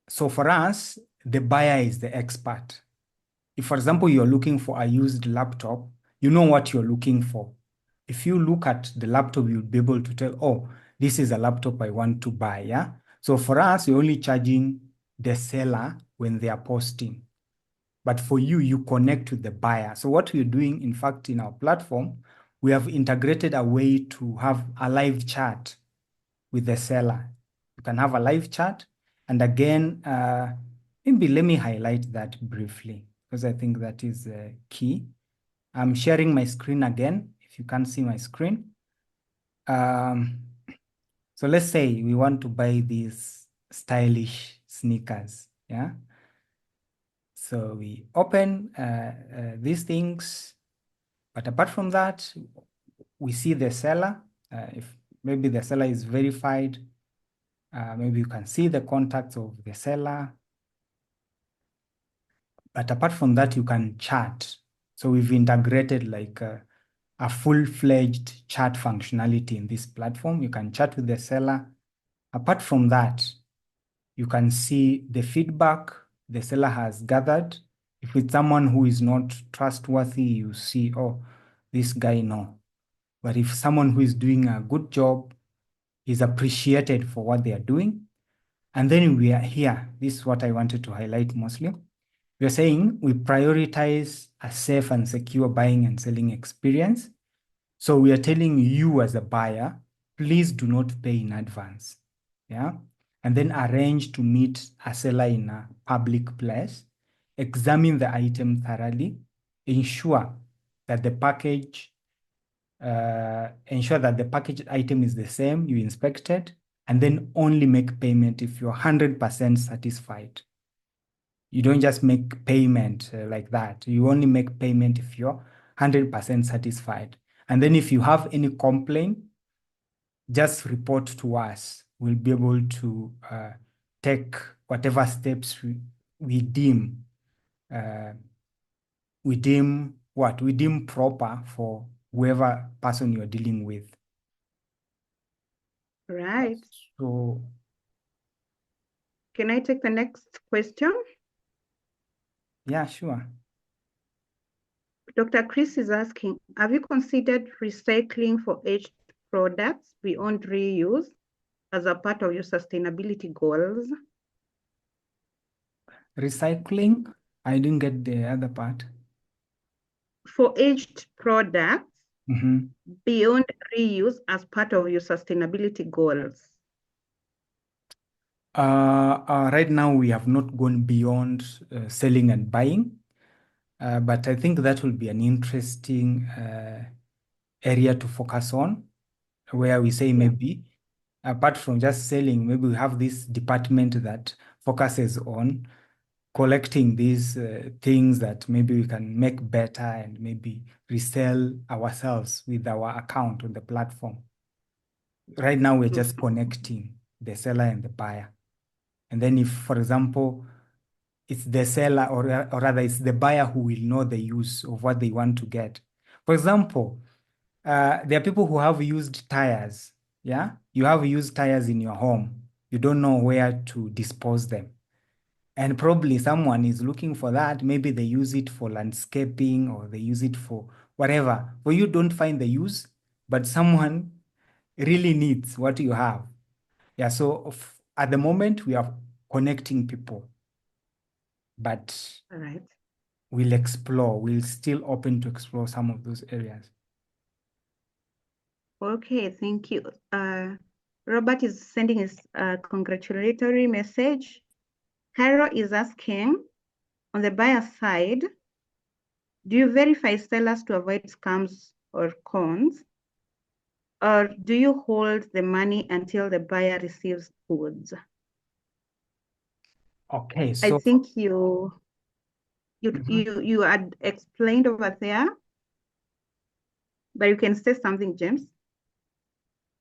So for us, the buyer is the expert. If, for example, you're looking for a used laptop, you know what you're looking for. If you look at the laptop, you'll be able to tell, oh, this is a laptop I want to buy, yeah? So for us, we're only charging the seller when they are posting. But for you, you connect with the buyer. So what we're doing, in fact, in our platform, we have integrated a way to have a live chat with the seller. You can have a live chat. And again, maybe let me highlight that briefly because I think that is key. I'm sharing my screen again, if you can't see my screen. So let's say we want to buy these stylish sneakers, yeah? So we open these things, but apart from that, we see the seller. If maybe the seller is verified, maybe you can see the contacts of the seller. But apart from that, you can chat. So we've integrated like a full-fledged chat functionality in this platform. You can chat with the seller. Apart from that, you can see the feedback the seller has gathered. If it's someone who is not trustworthy, you see, oh, this guy, no. But if someone who is doing a good job is appreciated for what they are doing, and then we are here, this is what I wanted to highlight mostly. We are saying we prioritize a safe and secure buying and selling experience. So we are telling you as a buyer, please do not pay in advance. Yeah. And then arrange to meet a seller in a public place, examine the item thoroughly, ensure that the package, packaged item is the same, you inspect it, and then only make payment if you're 100% satisfied. You don't just make payment like that. You only make payment if you're 100% satisfied. And then if you have any complaint, just report to us. We'll be able to take whatever steps we deem proper for whoever person you're dealing with. Right. So, can I take the next question? Yeah, sure. Dr. Chris is asking, have you considered recycling for aged products beyond reuse as a part of your sustainability goals? Recycling? I didn't get the other part. For aged products beyond reuse as part of your sustainability goals. Right now, we have not gone beyond selling and buying, but I think that will be an interesting area to focus on, where we say Yeah. maybe apart from just selling, maybe we have this department that focuses on collecting these things that maybe we can make better and maybe resell ourselves with our account on the platform. Right now, we're just connecting the seller and the buyer. And then if, for example, it's the seller or rather it's the buyer who will know the use of what they want to get. For example, there are people who have used tires. Yeah, you have used tires in your home. You don't know where to dispose them. And probably someone is looking for that. Maybe they use it for landscaping or they use it for whatever. For you, don't find the use, but someone really needs what you have. Yeah, so at the moment, we are connecting people, but All right. we'll explore. We'll still open to explore some of those areas. Okay, thank you. Robert is sending his congratulatory message. Carol is asking, on the buyer side, do you verify sellers to avoid scams or cons? Or do you hold the money until the buyer receives goods? Okay, I so think you had explained over there, but you can say something, James.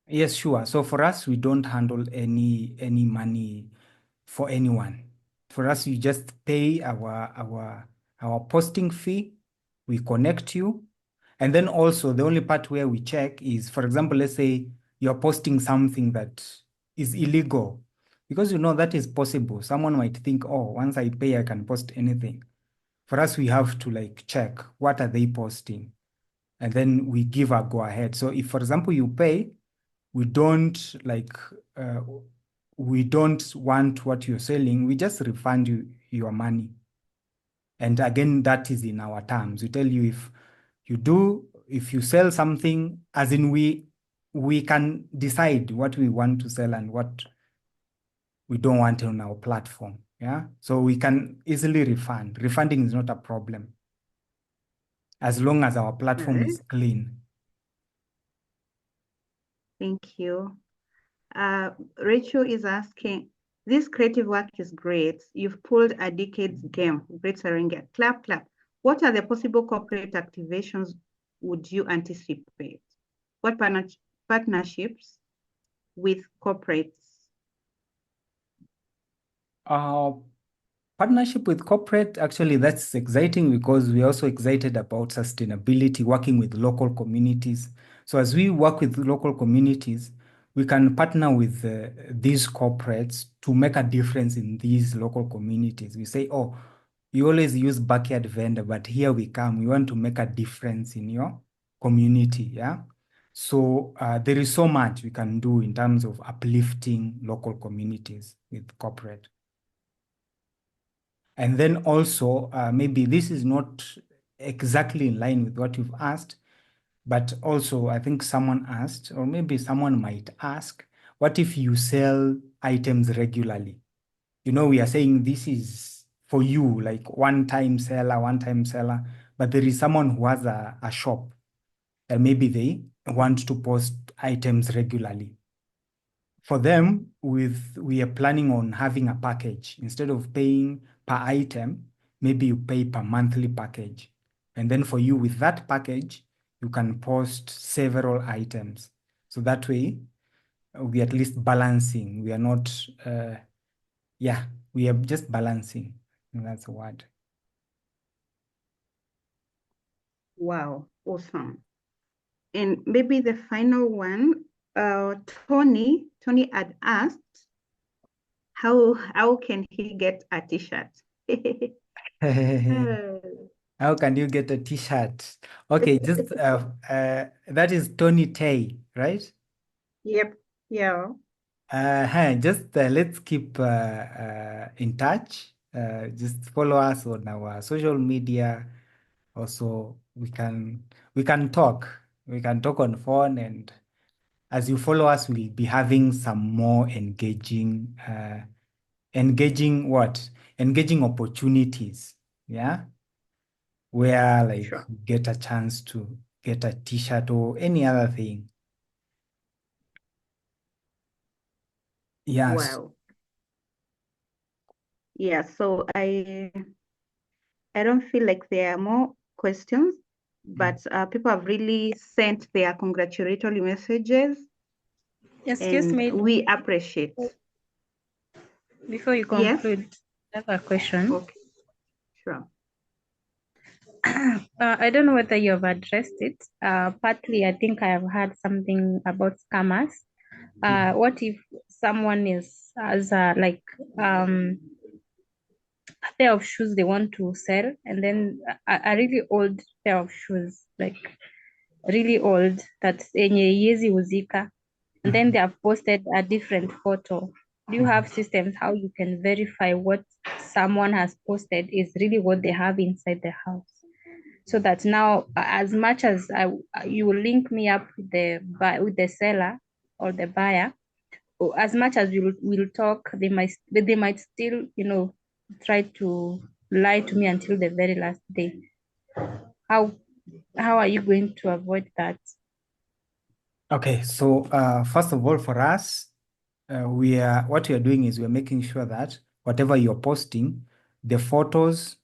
yes, sure. So for us, we don't handle any money for anyone. For us, you just pay our posting fee. We connect you, and then also the only part where we check is, for example, let's say you're posting something that is illegal, because you know that is possible. Someone might think, oh, once I pay, I can post anything. For us, we have to like check what are they posting, and then we give a go ahead. So if, for example, you pay, we don't like uh, we don't want what you're selling. We just refund you your money. And again, that is in our terms. We tell you if you sell something, as in we can decide what we want to sell and what we don't want on our platform. Yeah. So we can easily refund. Refunding is not a problem as long as our All platform right, is clean. thank you. Rachel is asking, this creative work is great. You've pulled a decade's game. Great, Serengeti. Clap, clap. What are the possible corporate activations would you anticipate? What partnerships with corporates? Uh, Partnership with corporate, actually, that's exciting because we're also excited about sustainability, working with local communities. So as we work with local communities, we can partner with these corporates to make a difference in these local communities. We say, oh, you always use backyard vendor, but here we come. We want to make a difference in your community. Yeah. So there is so much we can do in terms of uplifting local communities with corporate. And then also, maybe this is not exactly in line with what you've asked, but also I think someone asked, or maybe someone might ask, what if you sell items regularly? You know, we are saying this is for you, like one time seller, but there is someone who has a shop and maybe they want to post items regularly. For them, we are planning on having a package. Instead of paying per item, maybe you pay per monthly package. And then for you with that package, you can post several items. So that way, we at least balancing. We are not, yeah, we are just balancing. That's the word. Wow, awesome. And maybe the final one, Tony had asked, how can he get a t-shirt? How can you get a t-shirt? Okay, just that is Tony Tay, right? Yep, yeah. Just let's keep in touch. Just follow us on our social media. Also, we can talk. We can talk on phone, and as you follow us, we'll be having some more engaging engaging what? Engaging opportunities. Yeah. Where like Sure. you get a chance to get a t-shirt or any other thing. Yes. Wow. Yeah, so I don't feel like there are more questions, but people have really sent their congratulatory messages, Excuse and me, we appreciate. before you Yes? conclude, I have a question. Okay, sure. I don't know whether you have addressed it. Partly, I think I have heard something about scammers. What if someone has a pair of shoes they want to sell, and then a really old pair of shoes, like really old, that's yenye iezi uzika, and then they have posted a different photo. Do you have systems how you can verify what someone has posted is really what they have inside the house? So that now, as much as you will link me up with the seller or the buyer, or as much as we'll talk, they might still, try to lie to me until the very last day. How how are you going to avoid that? Okay, so first of all, for us, what we are doing is we're making sure that whatever you're posting, the photos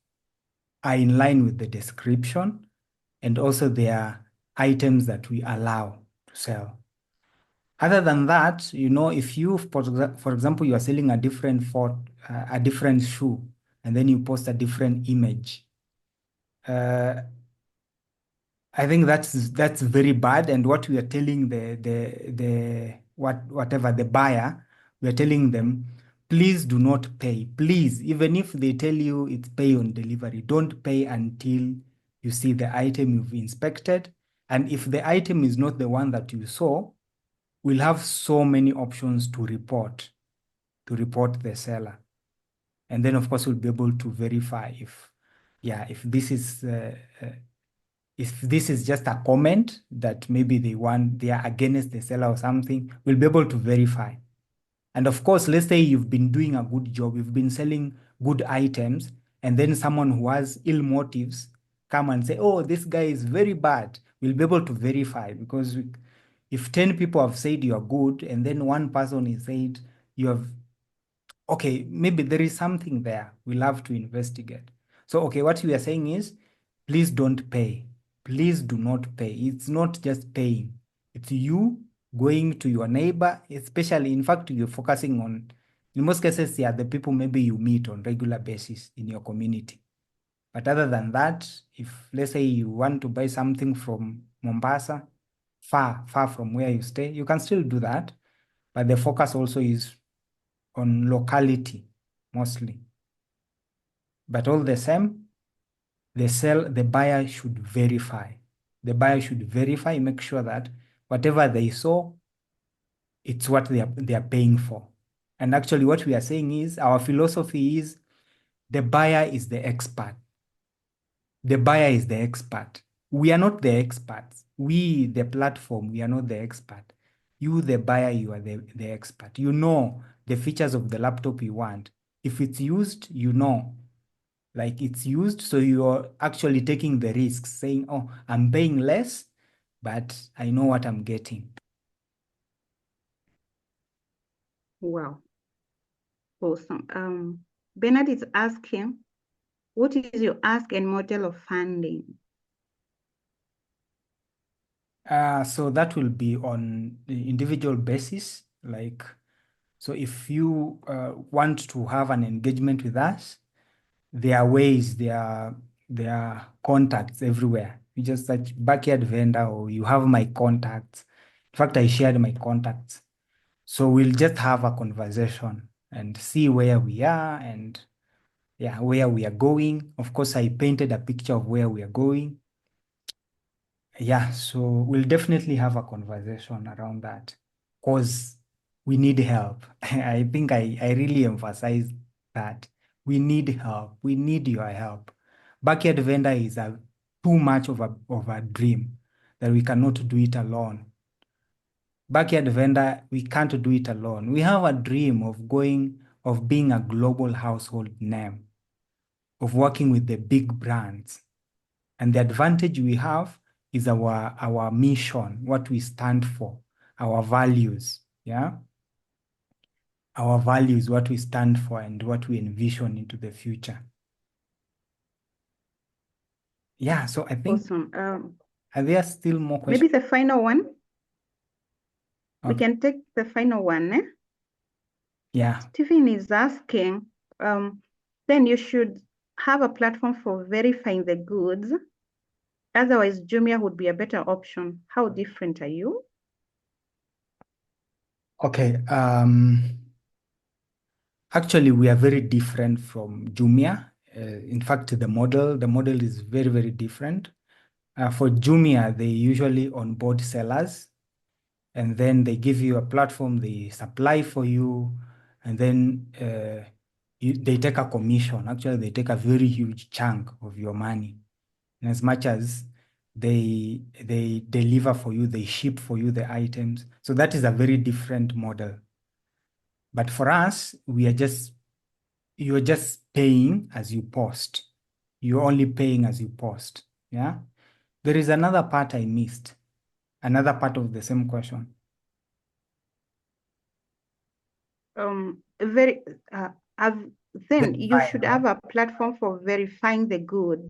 are in line with the description, and also there are items that we allow to sell. Other than that, if you, for example, you are selling a different a different shoe, and then you post a different image, I think that's very bad. And what we are telling whatever the buyer, we are telling them, please do not pay. Please, even if they tell you it's pay on delivery, don't pay until you see the item you've inspected. And if the item is not the one that you saw, we'll have so many options to report the seller. And then of course we'll be able to verify if this is just a comment that maybe they are against the seller or something, we'll be able to verify. And of course, let's say you've been doing a good job, you've been selling good items, and then someone who has ill motives come and say, oh, this guy is very bad. We'll be able to verify, because if 10 people have said you're good and then one person is said you have, okay, maybe there is something there. We'll have to investigate. So, okay, what we are saying is, please don't pay. Please do not pay. It's not just paying. It's you going to your neighbor, especially, in fact, you're focusing on, in most cases, yeah, the people maybe you meet on regular basis in your community. But other than that, if let's say you want to buy something from Mombasa, far from where you stay, you can still do that. But the focus also is on locality mostly. But all the same, the buyer should verify. The buyer should verify, make sure that whatever they saw, it's what they are paying for. And actually, what we are saying is, our philosophy is, the buyer is the expert. The buyer is the expert. We are not the experts. We, the platform, we are not the expert. You, the buyer, you are the expert. You know the features of the laptop you want. If it's used, you know, like it's used. So you're actually taking the risks, saying, oh, I'm paying less, but I know what I'm getting. Wow. Awesome. Bernard is asking, what is your ask and model of funding? So that will be on the individual basis. Like, so if you want to have an engagement with us, there are ways, there are contacts everywhere. You just search backyard vendor, or you have my contacts. In fact, I shared my contacts. So we'll just have a conversation and see where we are, and yeah, where we are going. Of course, I painted a picture of where we are going. Yeah, so we'll definitely have a conversation around that, because we need help. I think I really emphasize that. We need help. We need your help. Backyard vendor is too much of a dream that we cannot do it alone. Backyard vendor, we can't do it alone. We have a dream of going of being a global household name, of working with the big brands. And the advantage we have is our mission, what we stand for, our values, yeah? Our values, what we stand for and what we envision into the future. Yeah, so I think, Awesome. are there still more Maybe questions? the final one. We Okay. can take the final one. Eh? Yeah. Stephen is asking, then you should have a platform for verifying the goods. Otherwise, Jumia would be a better option. How different are you? Okay. Actually, we are very different from Jumia. In fact, the model is very, very different. For Jumia, they usually onboard sellers, and then they give you a platform, they supply for you, and then they take a commission. Actually, they take a very huge chunk of your money. And as much as they deliver for you, they ship for you the items. So that is a very different model. But for us, you're just paying as you post. You're only paying as you post. Yeah. There is another part I missed. Another part of the same question. Very then you Verifying, should right? have a platform for verifying the goods.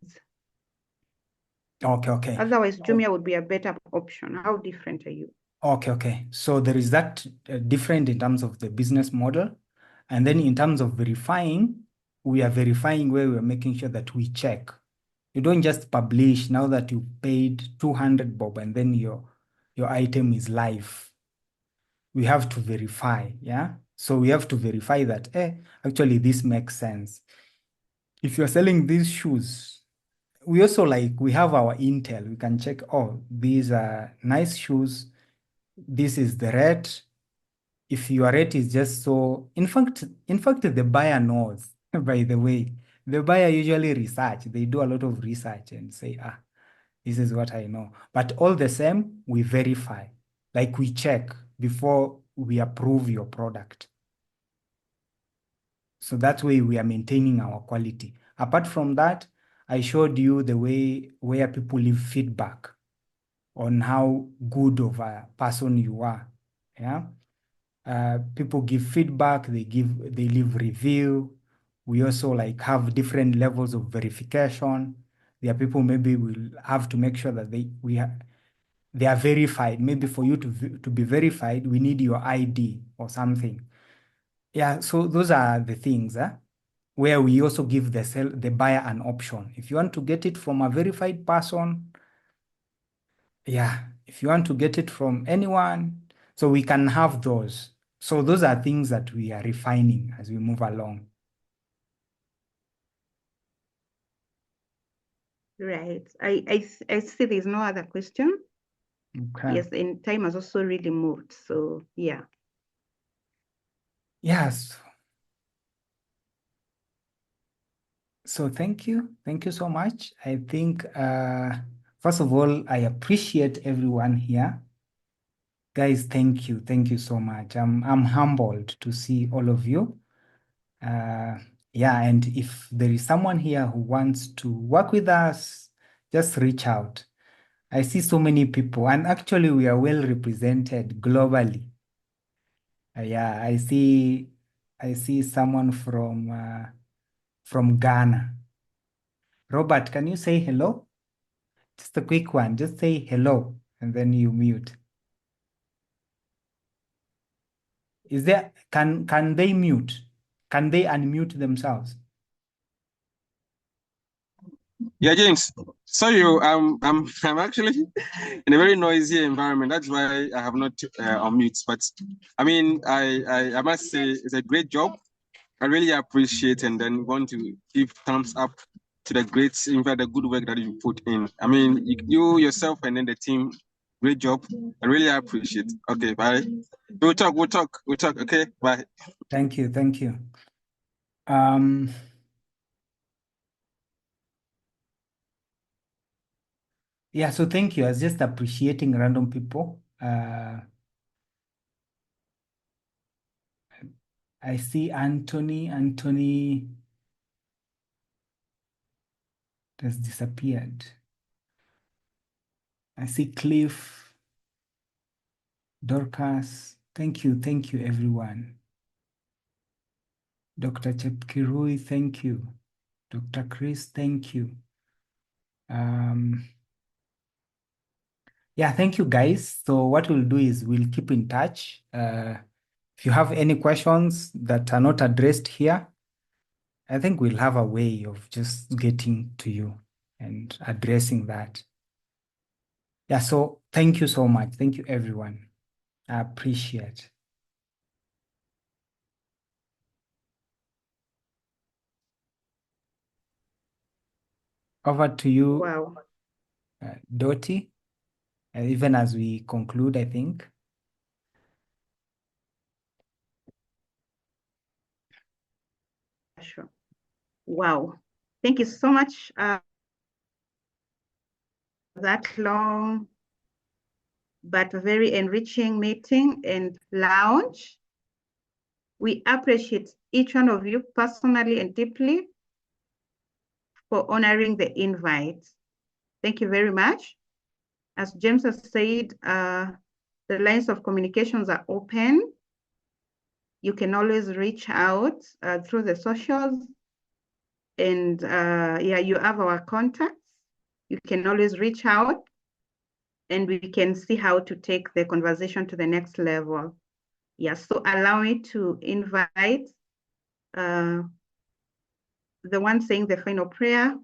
Okay. Otherwise, Jumia would be a better option. How different are you? Okay. So there is that different in terms of the business model. And then in terms of verifying, we are verifying where we're making sure that we check. You don't just publish now that you paid 200 bob and then your item is live. We have to verify, yeah? So we have to verify that, actually this makes sense. If you're selling these shoes, we also we have our intel. We can check, oh, these are nice shoes. This is the rate. If your rate is just so, in fact, the buyer knows, by the way. The buyer usually research. They do a lot of research and say, this is what I know. But all the same, we verify. Like we check before we approve your product. So that way we are maintaining our quality. Apart from that, I showed you the way where people leave feedback on how good of a person you are. Yeah. People give feedback, they leave review. We also have different levels of verification. There are people maybe will have to make sure that they are verified. Maybe for you to be verified, we need your ID or something. Yeah, so those are the things where we also give the buyer an option. If you want to get it from a verified person, yeah, if you want to get it from anyone, so we can have those. So those are things that we are refining as we move along. Right. I see there's no other question. Okay. Yes, and time has also really moved. So yeah. Yes. So thank you. Thank you so much. I think, first of all, I appreciate everyone here. Guys, thank you. Thank you so much. I'm humbled to see all of you. Yeah, and if there is someone here who wants to work with us, just reach out. I see so many people, and actually we are well represented globally. Yeah, I see someone from Ghana. Robert, can you say hello? Just a quick one. Just say hello, and then you mute. Can they mute? Can they unmute themselves? Yeah, James. Sorry, I'm actually in a very noisy environment. That's why I have not on mute. But I mean, I must say it's a great job. I really appreciate and then want to give thumbs up to the great, in fact, the good work that you put in. I mean, you yourself and then the team, great job. I really appreciate. Okay, bye. We'll talk. Okay, bye. Thank you. Thank you. Um, yeah, so thank you. I was just appreciating random people. I see Anthony. Anthony has disappeared. I see Cliff, Dorcas. Thank you, everyone. Dr. Chepkirui, thank you. Dr. Chris, thank you. Yeah, thank you, guys. So what we'll do is we'll keep in touch. If you have any questions that are not addressed here, I think we'll have a way of just getting to you and addressing that. Yeah, so thank you so much. Thank you, everyone. I appreciate. Over to you, Wow. Dottie. Even as we conclude, I think. Sure. Wow. Thank you so much. That long but very enriching meeting and lounge. We appreciate each one of you personally and deeply for honoring the invite. Thank you very much. As James has said, the lines of communications are open. You can always reach out through the socials. And yeah, you have our contacts. You can always reach out and we can see how to take the conversation to the next level. Yeah, so allow me to invite the one saying the final prayer.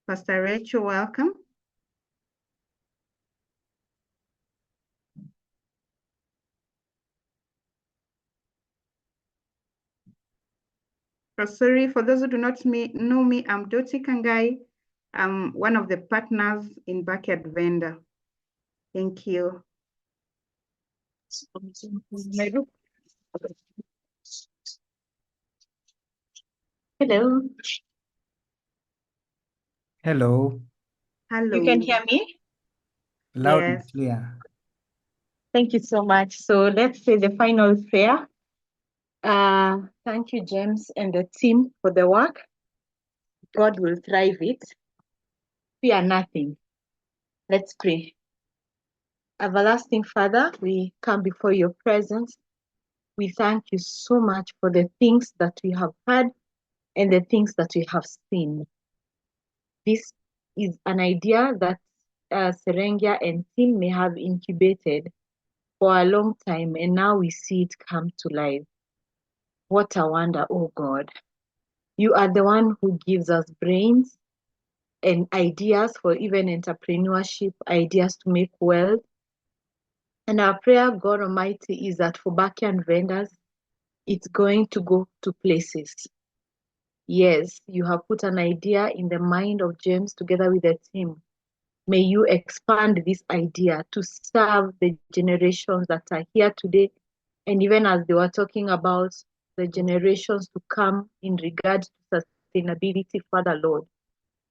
Pastor Rachel, welcome. So sorry, for those who do not know me, I'm Dottie Kangai. I'm one of the partners in Backyard Vendor. Thank you. Hello. Hello. Hello. You can hear me? Loud Yes. and clear. Thank you so much. So let's say the final prayer. Thank you, James and the team for the work. God will thrive it. Fear nothing. Let's pray. Everlasting Father, we come before your presence. We thank you so much for the things that we have heard and the things that we have seen. This is an idea that Serengia and team may have incubated for a long time, and now we see it come to life. What a wonder, oh God. You are the one who gives us brains and ideas for even entrepreneurship, ideas to make wealth. And our prayer, God Almighty, is that for backyard vendors, it's going to go to places. Yes, you have put an idea in the mind of James together with the team. May you expand this idea to serve the generations that are here today. And even as they were talking about the generations to come in regard to sustainability, Father Lord,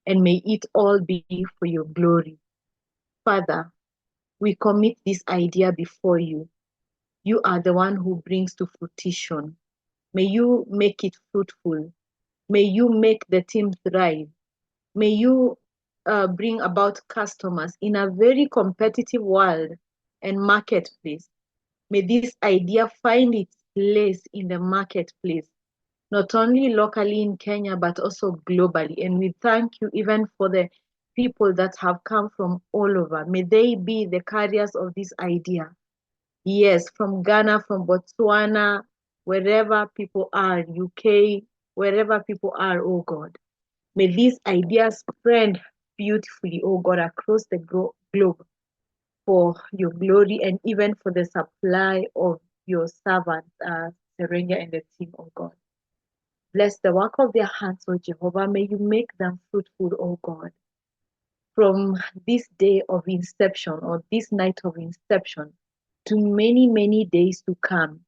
and may it all be for your glory. Father, we commit this idea before you. You are the one who brings to fruition. May you make it fruitful. May you make the team thrive. May you bring about customers in a very competitive world and marketplace. May this idea find its place in the marketplace, not only locally in Kenya, but also globally. And we thank you even for the people that have come from all over. May they be the carriers of this idea. Yes, from Ghana, from Botswana, wherever people are, UK, wherever people are, oh God. May these ideas spread beautifully, oh God, across the globe for your glory and even for the supply of your servants, Serenia and the team, oh God. Bless the work of their hands, oh Jehovah. May you make them fruitful, oh God. From this day of inception or this night of inception to many, many days to come.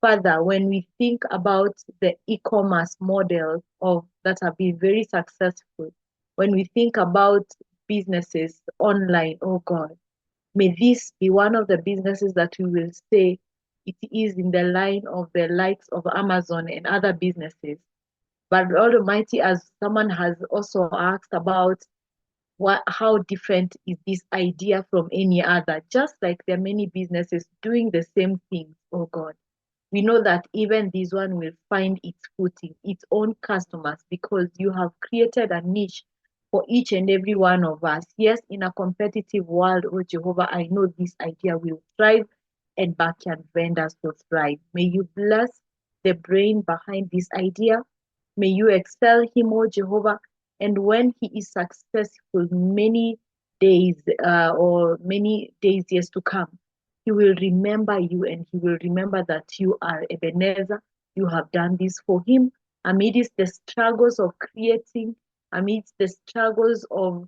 Father, when we think about the e-commerce model that have been very successful, when we think about businesses online, oh God, may this be one of the businesses that we will say it is in the line of the likes of Amazon and other businesses. But Lord Almighty, as someone has also asked about how different is this idea from any other, just like there are many businesses doing the same things, oh God. We know that even this one will find its footing, its own customers, because you have created a niche for each and every one of us. Yes, in a competitive world, oh Jehovah, I know this idea will thrive and backyard vendors will thrive. May you bless the brain behind this idea. May you excel him, oh Jehovah. And when he is successful many days or many days years to come, he will remember you and he will remember that you are Ebenezer. You have done this for him amidst the struggles of creating, amidst the struggles of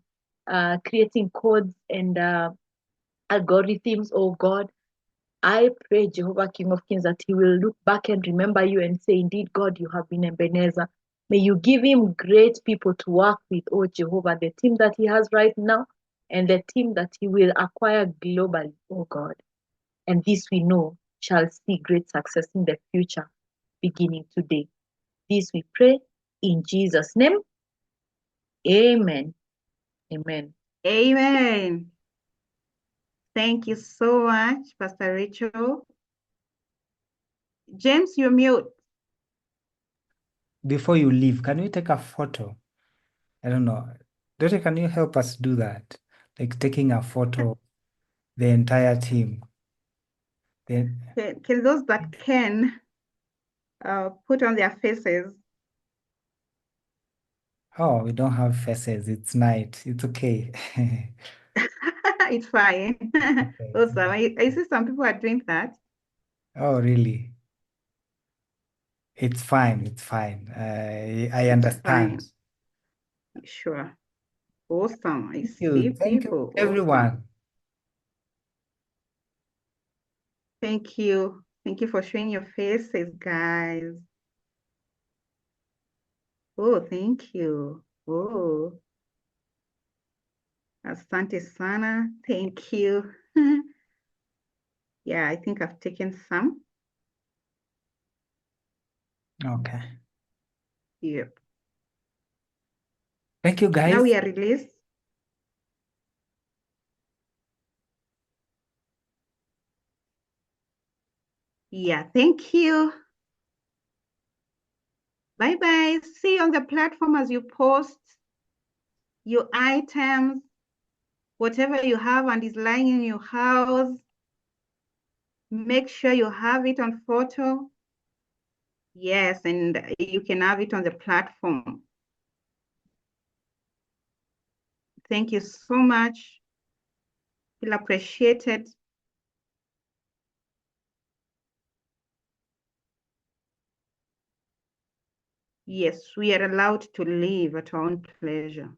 creating codes and algorithms, oh God. I pray, Jehovah, King of Kings, that he will look back and remember you and say, indeed, God, you have been Ebenezer. May you give him great people to work with, oh Jehovah, the team that he has right now and the team that he will acquire globally, oh God. And this we know shall see great success in the future, beginning today. This we pray in Jesus' name. Amen. Amen. Amen. Thank you so much, Pastor Rachel. James, you're mute. Before you leave, can we take a photo? I don't know. Daughter, can you help us do that? Like taking a photo, the entire team. Then, Can those that can put on their faces? oh, we don't have faces. It's night. It's okay. It's fine. Okay. Awesome. I see some people are doing that. Oh, really? It's fine. It's fine. I It's understand. fine. Sure. Awesome. I Thank see you. Thank you, people. Awesome. everyone. Thank you. Thank you for showing your faces, guys. Oh, thank you. Oh, asante sana. Thank you. Yeah, I think I've taken some. Okay. Yep. Thank you, guys. Now we are released. Yeah, thank you. Bye-bye. See you on the platform as you post your items, whatever you have and is lying in your house. Make sure you have it on photo. Yes, and you can have it on the platform. Thank you so much. Feel appreciated. Yes, we are allowed to live at our own pleasure.